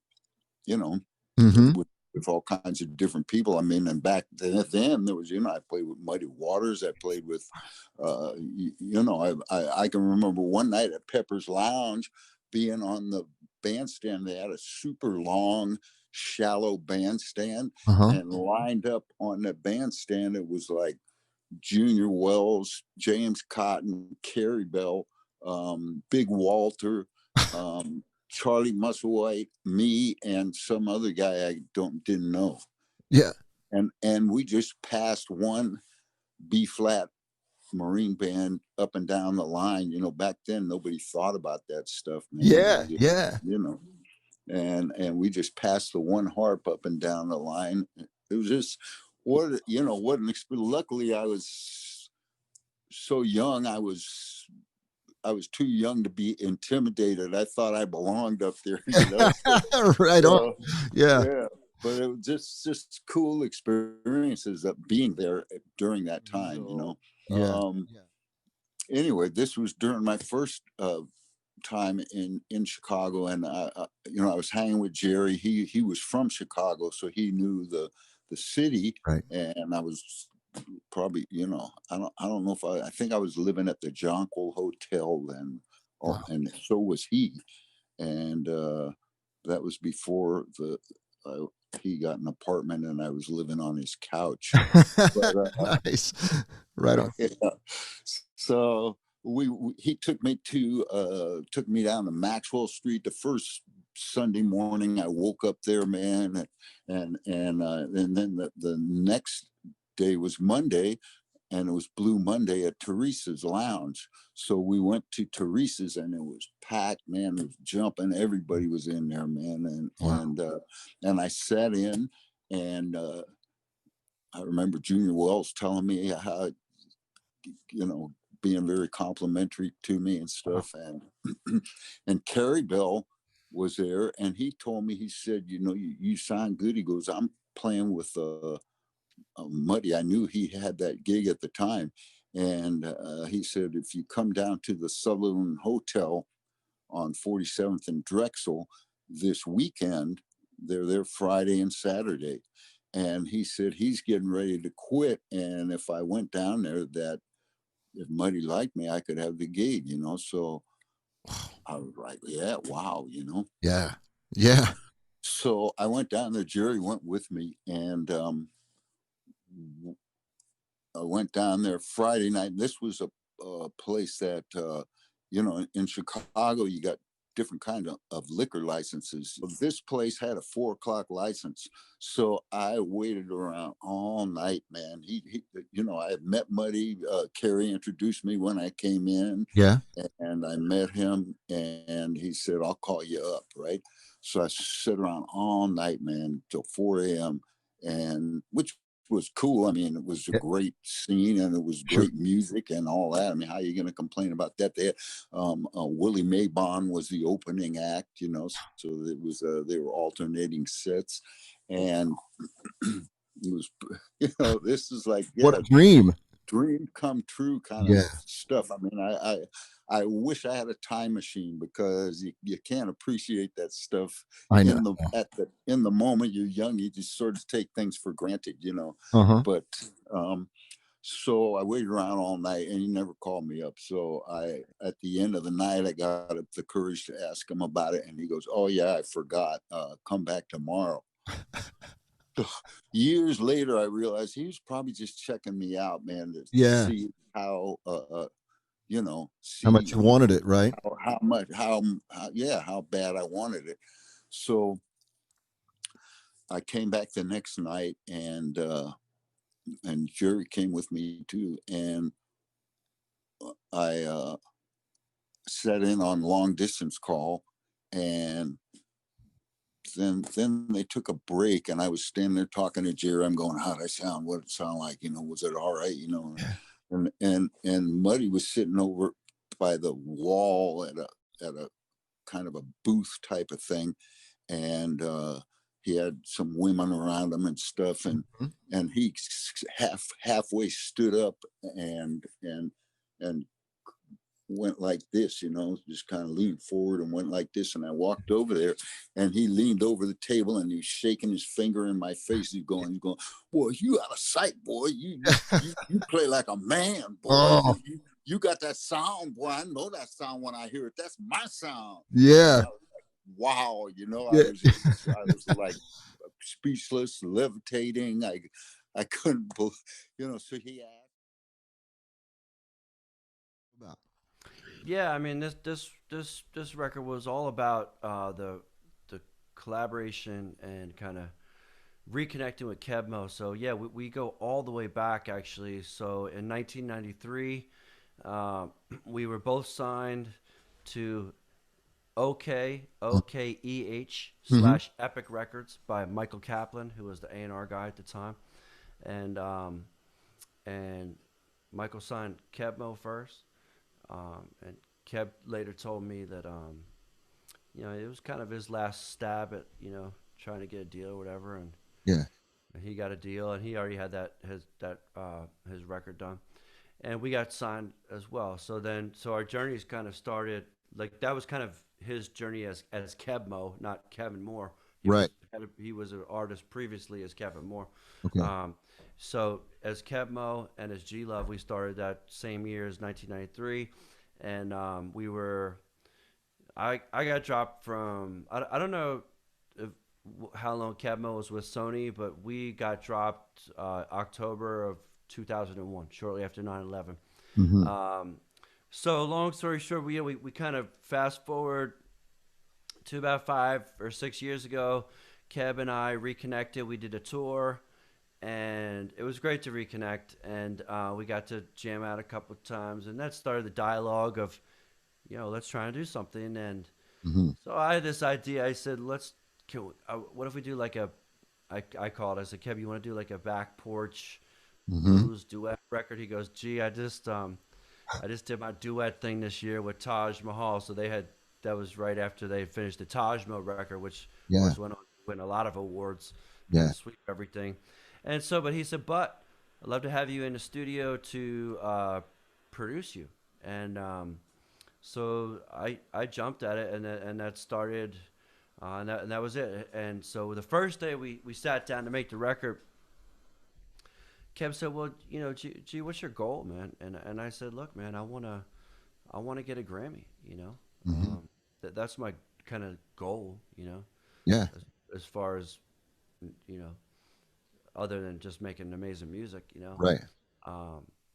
you know, with all kinds of different people. I mean, and back then there was, you know, I played with Muddy Waters. I played with, you know, I can remember one night at Pepper's Lounge being on the bandstand. They had a super long, shallow bandstand, and lined up on the bandstand, it was like Junior Wells, James Cotton, Carrie Bell, Big Walter, Charlie Musselwhite, me, and some other guy I didn't know. Yeah. And we just passed one B flat Marine band up and down the line. You know, back then nobody thought about that stuff, man. Yeah. Yeah. You know, and we just passed the one harp up and down the line. It was just what an experience. Luckily, I was so young. I was too young to be intimidated. I thought I belonged up there, you know. Right on. Yeah. Yeah. But it was just cool experiences of being there during that time, you know. Yeah. Anyway, this was during my first time in Chicago, and you know, I was hanging with Jerry. He was from Chicago, so he knew the city, Right. and I was probably, you know, I don't know if I think I was living at the Jonquil Hotel then, Wow. and so was he, and that was before he got an apartment and I was living on his couch. But, Nice. Right on. yeah. So he took me down to Maxwell Street the first Sunday morning. I woke up there, man, and then the next day was Monday, and it was Blue Monday at Teresa's Lounge. So we went to Teresa's, and it was packed, man. It was jumping. Everybody was in there, man, Wow. and I sat in, and I remember Junior Wells telling me how, you know, being very complimentary to me and stuff. And Carrie Bell was there, and he told me, he said, you know, you sound good. He goes, I'm playing with Muddy. I knew he had that gig at the time. And he said, if you come down to the Sutherland Hotel on 47th and Drexel this weekend, they're there Friday and Saturday. And he said he's getting ready to quit. And if I went down there, that if Muddy liked me, I could have the gig, you know. So I was like, yeah, wow, you know. Yeah. Yeah. So I went down there. Jerry went with me, and I went down there Friday night. This was a place that, you know, in Chicago, you got different kind of liquor licenses. So this place had a 4 o'clock license. So I waited around all night, man. He you know, I had met Muddy. Kerry introduced me when I came in. Yeah. And I met him, and he said, I'll call you up, right? So I sat around all night, man, till 4 a.m. and which was cool. I mean, it was a Yeah. great scene, and it was Sure. great music and all that. I mean, how are you going to complain about that? They had, Willie Maybon was the opening act, you know, so it was they were alternating sets, and it was, you know, this is like, What yeah, a dream. dream come true kind of Yeah. stuff. I mean, I wish I had a time machine, because you can't appreciate that stuff I know. in the moment. You're young, you just sort of take things for granted, you know. Uh-huh. But so I waited around all night, and he never called me up. So at the end of the night, I got up the courage to ask him about it, and he goes, "Oh yeah, I forgot. Come back tomorrow." Years later, I realized he was probably just checking me out, man, to Yeah. see how, you know, How much see you wanted it, right? how much, yeah, how bad I wanted it. So I came back the next night, and Jerry came with me too, and I sat in on long distance call, and then they took a break, and I was standing there talking to Jerry. I'm going, how'd I sound? What did it sound like? You know, was it all right? You know, Yeah. and Muddy was sitting over by the wall at a kind of a booth type of thing, and he had some women around him and stuff, Mhm. and he halfway stood up and went like this, you know, just kind of leaned forward and went like this. And I walked over there, and he leaned over the table, and he's shaking his finger in my face. He's going, boy, you out of sight, boy. You play like a man, boy. Oh, You got that sound, boy. I know that sound when I hear it. That's my sound. yeah. Wow, you know, Yeah. I was like speechless, levitating. I couldn't believe, you know. So he asked. About. Yeah, I mean this record was all about the collaboration and kind of reconnecting with Kebmo. So yeah, we go all the way back actually. So in 1993, uh, we were both signed to OKEH Mm-hmm. slash Epic Records by Michael Kaplan, who was the A&R guy at the time, and and Michael signed Kebmo first, and Keb later told me that you know, it was kind of his last stab at, you know, trying to get a deal or whatever, and Yeah. he got a deal, and he already had his record done, and we got signed as well. So our journeys kind of started like that was kind of his journey as Kebmo, not Kevin Moore. Right. He was an artist previously as Kevin Moore. Okay. So as Kebmo and as G Love, we started that same year as 1993, and we were. I got dropped from. I don't know if, how long Kebmo was with Sony, but we got dropped October of 2001, shortly after 9/11. Mm-hmm. So long story short, we kind of fast forward to about 5 or 6 years ago. Keb and I reconnected. We did a tour, and it was great to reconnect. And we got to jam out a couple of times, and that started the dialogue of, let's try and do something. And Mm-hmm. so I had this idea. I said, what if we do like I called it. I said, Keb, you want to do like a back porch Mm-hmm. blues duet record? He goes, gee, I just did my duet thing this year with Taj Mahal. So that was right after they finished the Taj Mahal record, which of Yeah. course went on to win a lot of awards Yeah. and sweep everything. And so, but he said, but I'd love to have you in the studio to produce you. And so I jumped at it, and that started, and that was it. And so the first day we sat down to make the record, Kev said, "Well, gee, what's your goal, man?" And I said, "Look, man, I wanna get a Grammy. Mm-hmm. That's my kind of goal. Yeah. As far as you know, other than just making amazing music. Right.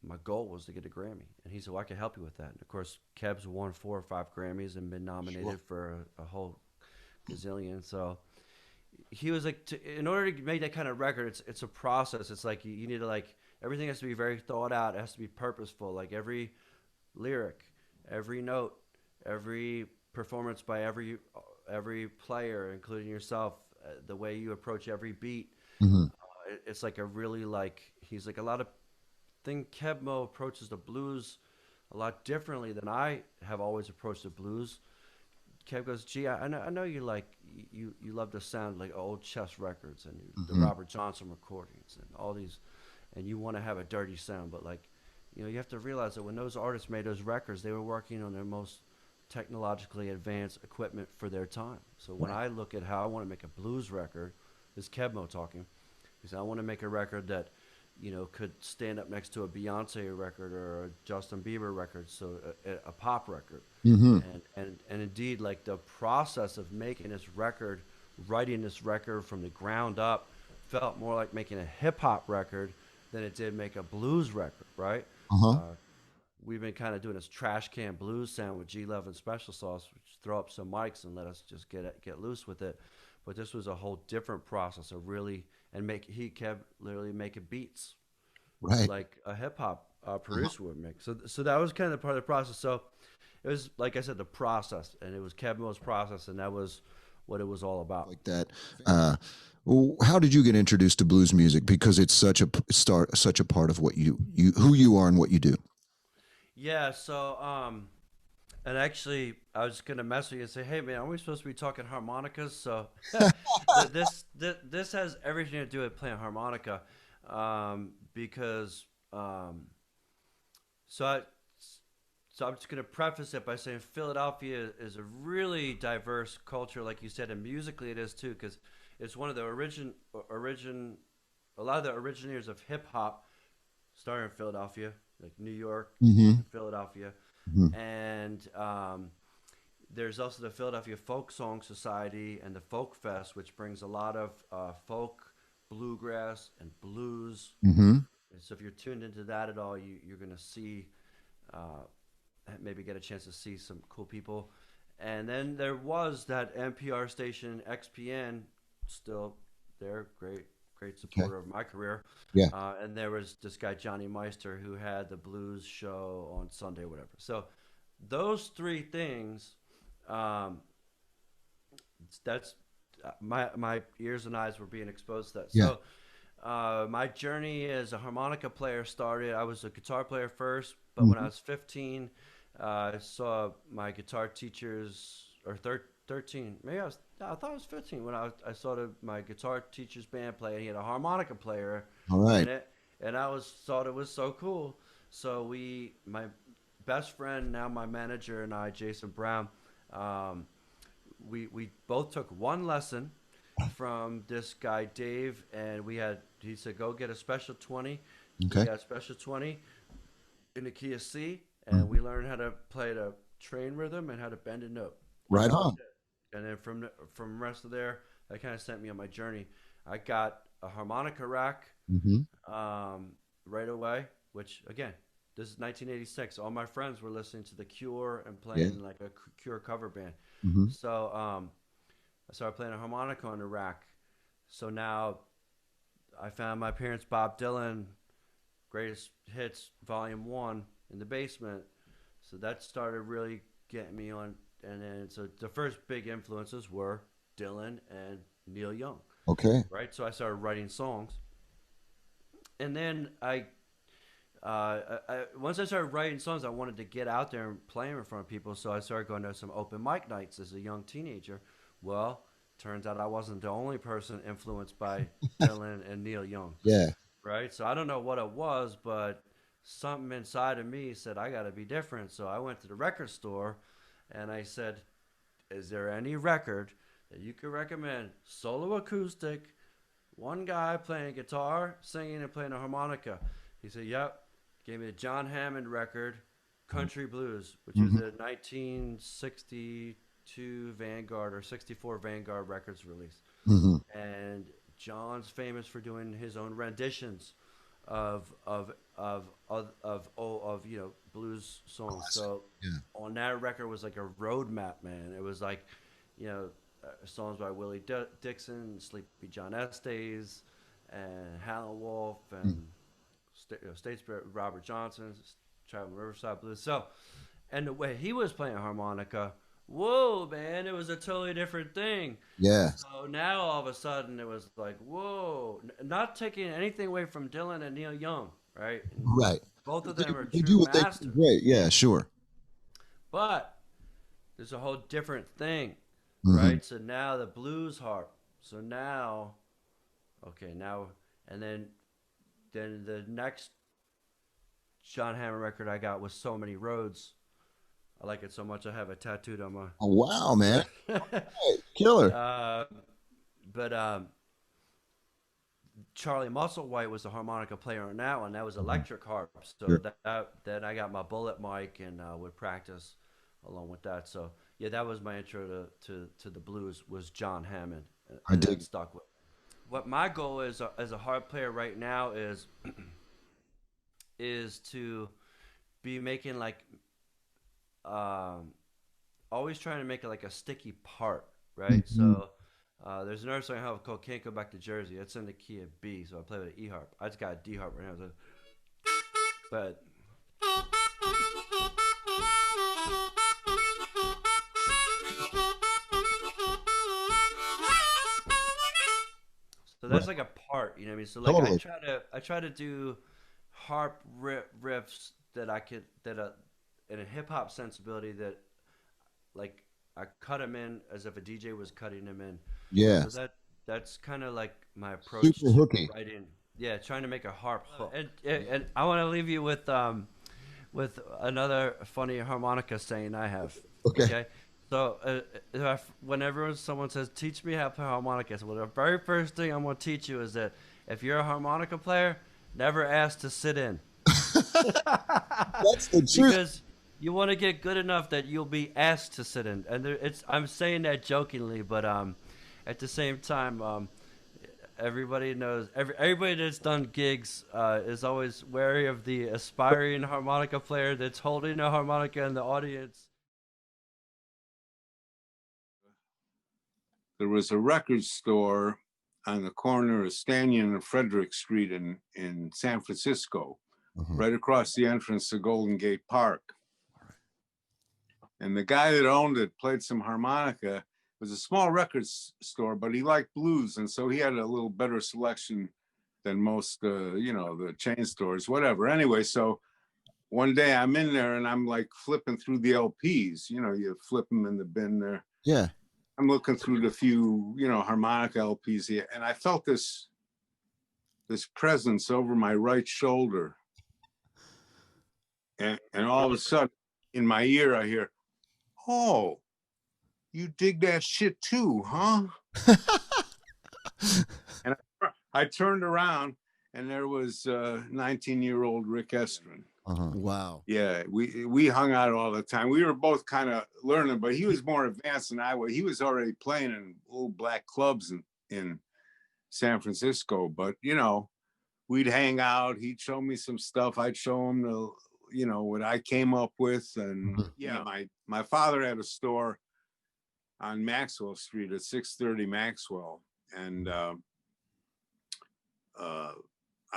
My goal was to get a Grammy." And he said, "Well, I can help you with that." And of course, Keb's won 4 or 5 Grammys and been nominated for a whole gazillion. So he was like, in order to make that kind of record, it's a process. It's like you need to everything has to be very thought out. It has to be purposeful. Like every lyric, every note, every performance by every player, including yourself, the way you approach every beat. Mm-hmm. It's like a really he's like a lot of think Kebmo approaches the blues a lot differently than I have always approached the blues. Kev goes, gee, I know you you love the sound like old chess records and the Mm-hmm. Robert Johnson recordings and all these, and you want to have a dirty sound, but you have to realize that when those artists made those records, they were working on their most technologically advanced equipment for their time. So when I look at how I want to make a blues record, this Kebmo talking, he said, I want to make a record that could stand up next to a Beyonce record or a Justin Bieber record, so a pop record. Mm-hmm. And indeed, like the process of making this record, writing this record from the ground up, felt more like making a hip hop record than it did make a blues record, right? Uh-huh. We've been kind of doing this trash can blues sound with G Love and Special Sauce, which throw up some mics and let us just get loose with it. But this was a whole different process of really he kept literally making beats, Right. like a hip hop producer would make. So that was kind of part of the process. So it was, like I said, the process, and it was Kebmo's process, and that was what it was all about. Like that. How did you get introduced to blues music? Because it's such a part of what who you are and what you do. Yeah. So and actually, I was gonna mess with you and say, "Hey, man, are we supposed to be talking harmonicas?" So this has everything to do with playing harmonica, because so I'm just gonna preface it by saying Philadelphia is a really diverse culture, like you said, and musically it is too, because it's one of the a lot of the originators of hip hop started in Philadelphia, like New York, Mm-hmm. Philadelphia. Mm-hmm. And there's also the Philadelphia Folk Song Society and the Folk Fest, which brings a lot of folk, bluegrass, and blues. Mm-hmm. And so if you're tuned into that at all, you're going to see, maybe get a chance to see some cool people. And then there was that NPR station, XPN, still there, great supporter of my career. Yeah. And there was this guy, Johnny Meister, who had the blues show on Sunday or whatever. So those 3 things, that's my ears and eyes were being exposed to that. Yeah. So my journey as a harmonica player started. I was a guitar player first, but Mm-hmm. when I was 15, I saw my guitar teachers, or 13, maybe I thought I was 15 when I saw my guitar teacher's band play, and he had a harmonica player All right. in it, and thought it was so cool. So my best friend, now my manager, and I, Jason Brown, we both took one lesson from this guy Dave, and he said go get a special 20. Okay. We got a special 20 in the key of C, and we learned how to play the train rhythm and how to bend a note. Right on. And then from the rest of there, that kind of sent me on my journey. I got a harmonica rack right away, which again, this is 1986. All my friends were listening to The Cure and playing like a Cure cover band. So I started playing a harmonica on the rack. So now I found my parents' Bob Dylan Greatest Hits Volume 1 in the basement. So that started really getting me on. And then so the first big influences were Dylan and Neil Young. Okay. Right. So I started writing songs. And then once I started writing songs, I wanted to get out there and play in front of people. So I started going to some open mic nights as a young teenager. Well, turns out I wasn't the only person influenced by Dylan and Neil Young. Yeah. Right. So I don't know what it was, but something inside of me said, I got to be different. So I went to the record store and I said, is there any record that you could recommend? Solo acoustic, one guy playing guitar, singing, and playing a harmonica. He said, yep. Gave me the John Hammond record, Country Blues, which was a 1962 Vanguard or 64 Vanguard Records release. And John's famous for doing his own renditions of blues songs. So on that record was like a roadmap, man. It was like, songs by Willie Dixon, Sleepy John Estes, and Howlin' Wolf, and State Spirit, Robert Johnson, Traveling Riverside Blues. So, and the way he was playing harmonica, whoa, man, it was a totally different thing. Yeah. So now all of a sudden it was like, whoa, not taking anything away from Dylan and Neil Young, right? Right. Both of them are They true do what masters. they do great. Yeah, sure. But there's a whole different thing, right? So now the blues harp. So now, and then the next John Hammond record I got was So Many Roads. I like it so much I have it tattooed on my. Oh, wow, man. Killer. But Charlie Musselwhite was the harmonica player on that one. That was electric harp. So then I got my bullet mic and would practice along with that. So yeah, that was my intro to the blues was John Hammond. I did. Stuck with. What my goal is as a harp player right now is to be making like always trying to make it like a sticky part, right? So there's another song I have called Can't Go Back to Jersey. It's in the key of B, so I play with an E harp. I just got a D harp right now, but so that's like a part, you know what I mean? So like Totally. I try to do harp riffs that I could in a hip hop sensibility that like I cut them in as if a DJ was cutting them in. Yeah. So that's kind of like my approach Super hooky. to writing. Yeah, trying to make a harp hook. And I want to leave you with another funny harmonica saying I have. Okay. So whenever someone says, teach me how to play harmonica, so the very first thing I'm going to teach you is that if you're a harmonica player, never ask to sit in. That's the truth. Because you want to get good enough that you'll be asked to sit in. And I'm saying that jokingly, but at the same time, everybody knows, everybody that's done gigs is always wary of the aspiring harmonica player that's holding a harmonica in the audience. There was a record store on the corner of Stanton and Frederick Street in San Francisco, right across the entrance to Golden Gate Park. And the guy that owned it played some harmonica. It was a small record store, but he liked blues. And so he had a little better selection than most, the chain stores, whatever. Anyway, so one day I'm in there and I'm like flipping through the LPs, you flip them in the bin there. Yeah. I'm looking through the few, harmonica LPs here, and I felt this presence over my right shoulder. and all of a sudden in my ear I hear, "Oh, you dig that shit too, huh?" And I turned around, and there was 19-year-old Rick Estrin. Wow. Yeah, we hung out all the time. We were both kind of learning, but he was more advanced than I was. He was already playing in old black clubs in San Francisco. But you know, we'd hang out. He'd show me some stuff. I'd show him what I came up with. And yeah, my father had a store on Maxwell Street at 630 Maxwell, and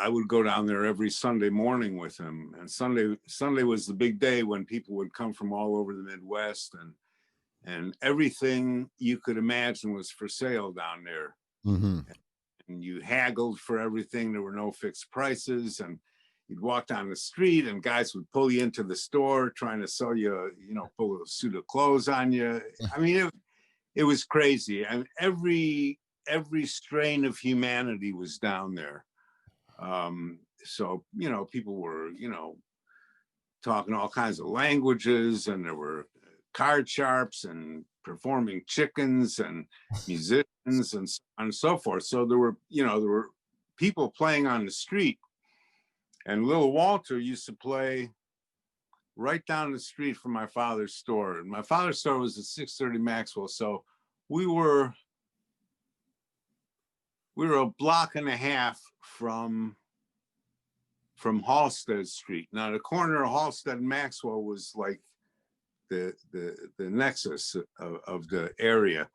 I would go down there every Sunday morning with him. And Sunday was the big day when people would come from all over the Midwest, and everything you could imagine was for sale down there. And you haggled for everything. There were no fixed prices, and you'd walk down the street and guys would pull you into the store trying to sell you, pull a suit of clothes on you. I mean, it was crazy. And every strain of humanity was down there. So, people were, talking all kinds of languages, and there were card sharps and performing chickens and musicians and so on and so forth. So there were people playing on the street, and Little Walter used to play right down the street from my father's store. And my father's store was at 630 Maxwell. So we were a block and a half from Halstead Street. Now the corner of Halstead and Maxwell was like the nexus of the area.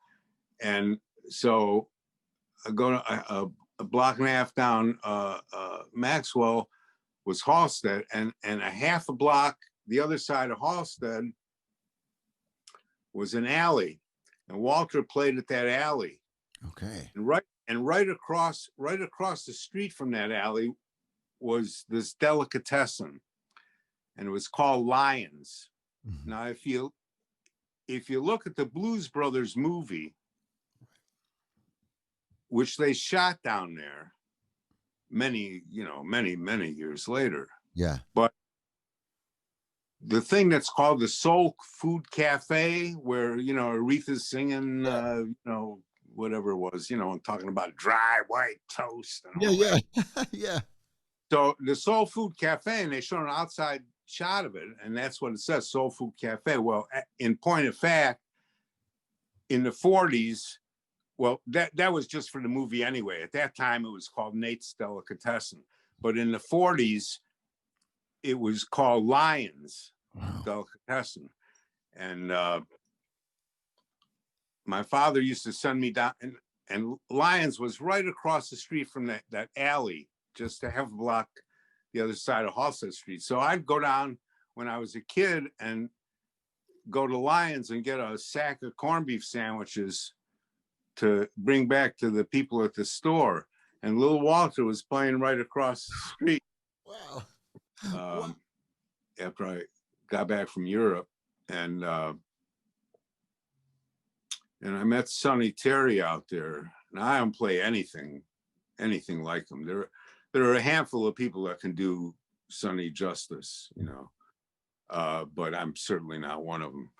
And so I go to a block and a half down Maxwell was Halstead, and a half a block the other side of Halstead was an alley, and Walter played at that alley. Okay. And right across the street from that alley was this delicatessen, and it was called Lions. Now, if you look at the Blues Brothers movie, which they shot down there many years later. Yeah. But the thing that's called the Soul Food Cafe, where, Aretha's singing, whatever it was, and talking about dry white toast. And all that. Yeah. So the Soul Food Cafe, and they showed an outside shot of it, and that's what it says, Soul Food Cafe. Well, in point of fact, in the 40s, well, that was just for the movie anyway. At that time, it was called Nate's Delicatessen. But in the 40s, it was called Lions Delicatessen. And my father used to send me down, and Lions was right across the street from that alley, just a half a block the other side of Halstead Street. So I'd go down when I was a kid and go to Lions and get a sack of corned beef sandwiches to bring back to the people at the store. And Little Walter was playing right across the street. Wow. After I got back from Europe, and I met Sonny Terry out there. Now I don't play anything like him. There are a handful of people that can do Sonny justice, but I'm certainly not one of them.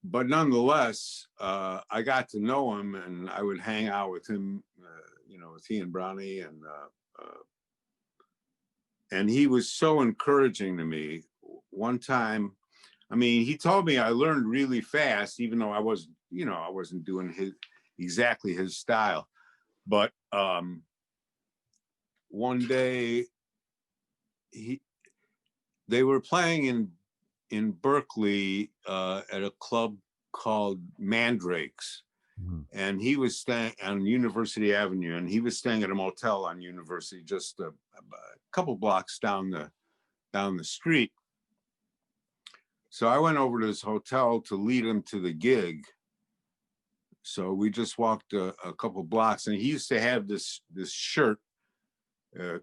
But nonetheless, I got to know him, and I would hang out with him, with he and Brownie, and he was so encouraging to me. One time, he told me I learned really fast, even though I wasn't doing exactly his style. But one day, they were playing in Berkeley at a club called Mandrakes, and he was staying on University Avenue, and he was staying at a motel on University, just a couple blocks down the street. So I went over to his hotel to lead him to the gig. So we just walked a couple blocks, and he used to have this shirt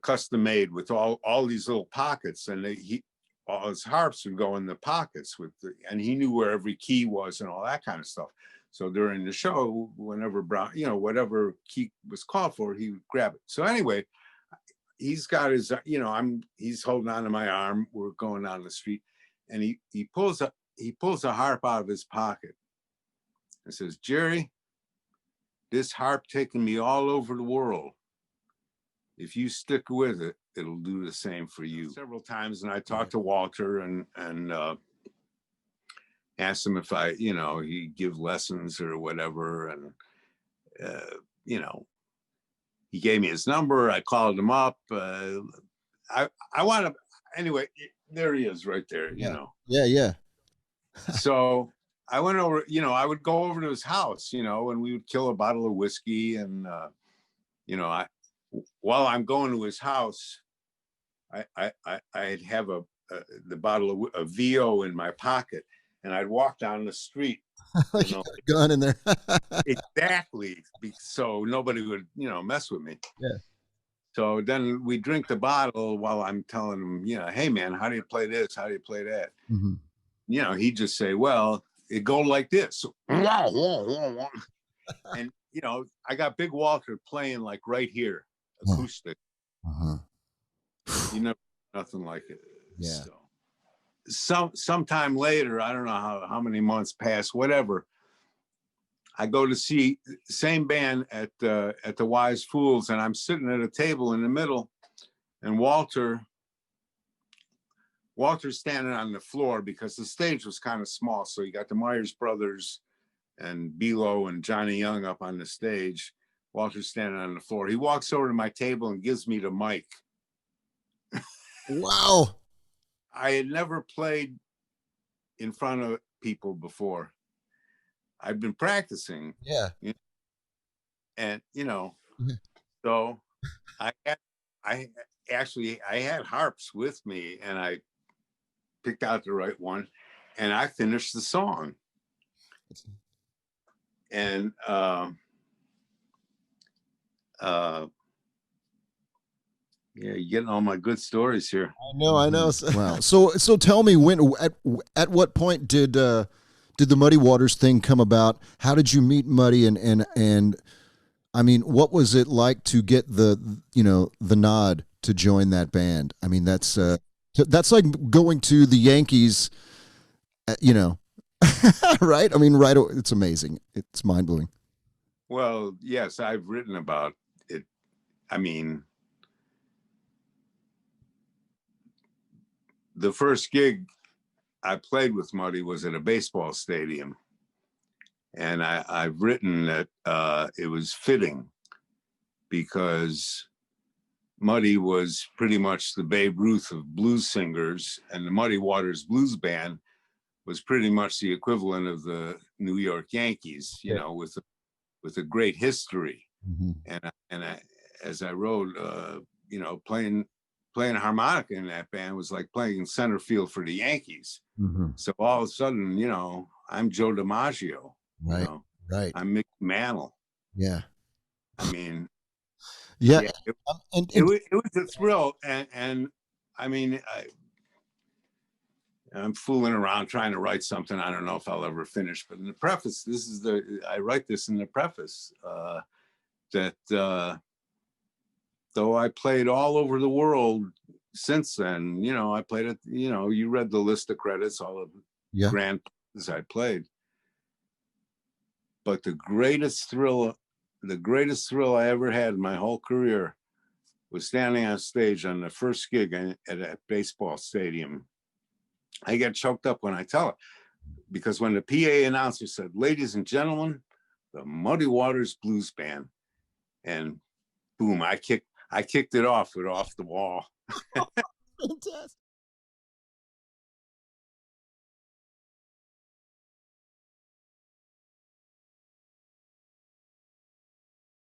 custom made with all these little pockets, and all his harps would go in the pockets and he knew where every key was and all that kind of stuff. So during the show, whenever whatever key was called for, he would grab it. So anyway, he's got his, he's holding on to my arm. We're going down the street, and he pulls a harp out of his pocket and says, "Jerry, this harp taking me all over the world. If you stick with it, it'll do the same for you." Several times, and I talked to Walter and asked him if he'd give lessons or whatever, and he gave me his number. I called him up. I want to, anyway, there he is right there, Yeah. So I went over, I would go over to his house, and we would kill a bottle of whiskey. And, while I'm going to his house, I'd have the bottle of VO in my pocket, and I'd walk down the street. You got a gun in there. Exactly. So nobody would, mess with me. Yeah. So then we drink the bottle while I'm telling him, "Hey man, how do you play this? How do you play that?" Mm-hmm. He'd just say, "Well, it go like this." And, I got Big Walter playing like right here, acoustic. Nothing like it. Yeah. So, sometime later, I don't know how many months passed, whatever, I go to see same band at the Wise Fools, and I'm sitting at a table in the middle, and Walter's standing on the floor because the stage was kind of small. So you got the Myers Brothers and Belo and Johnny Young up on the stage. Walter's standing on the floor. He walks over to my table and gives me the mic. Wow. I had never played in front of people before. I've been practicing. Yeah. And, so I had harps with me, and I picked out the right one, and I finished the song. And you're getting all my good stories here. I know. Wow. So tell me, at what point did the Muddy Waters thing come about? How did you meet Muddy, and I mean, what was it like to get the nod to join that band? I mean, that's like going to the Yankees, right? I mean, right. It's amazing. It's mind blowing. Well, yes, I've written about it. I mean, the first gig I played with Muddy was at a baseball stadium. And I've written that it was fitting because Muddy was pretty much the Babe Ruth of blues singers, and the Muddy Waters Blues Band was pretty much the equivalent of the New York Yankees, with a great history. Mm-hmm. And as I wrote, playing harmonica in that band was like playing center field for the Yankees. Mm-hmm. So all of a sudden, I'm Joe DiMaggio. Right. Right. I'm Mick Mantle. Yeah. I mean, yeah. It was a thrill. And I mean, I'm fooling around trying to write something. I don't know if I'll ever finish, but in the preface, I write this in the preface, that though I played all over the world since then, I played it, you read the list of credits, all of the grand places I played. But the greatest thrill I ever had in my whole career was standing on stage on the first gig at a baseball stadium. I get choked up when I tell it, because when the PA announcer said, "Ladies and gentlemen, the Muddy Waters Blues Band," and boom, I kicked it off the wall. Fantastic.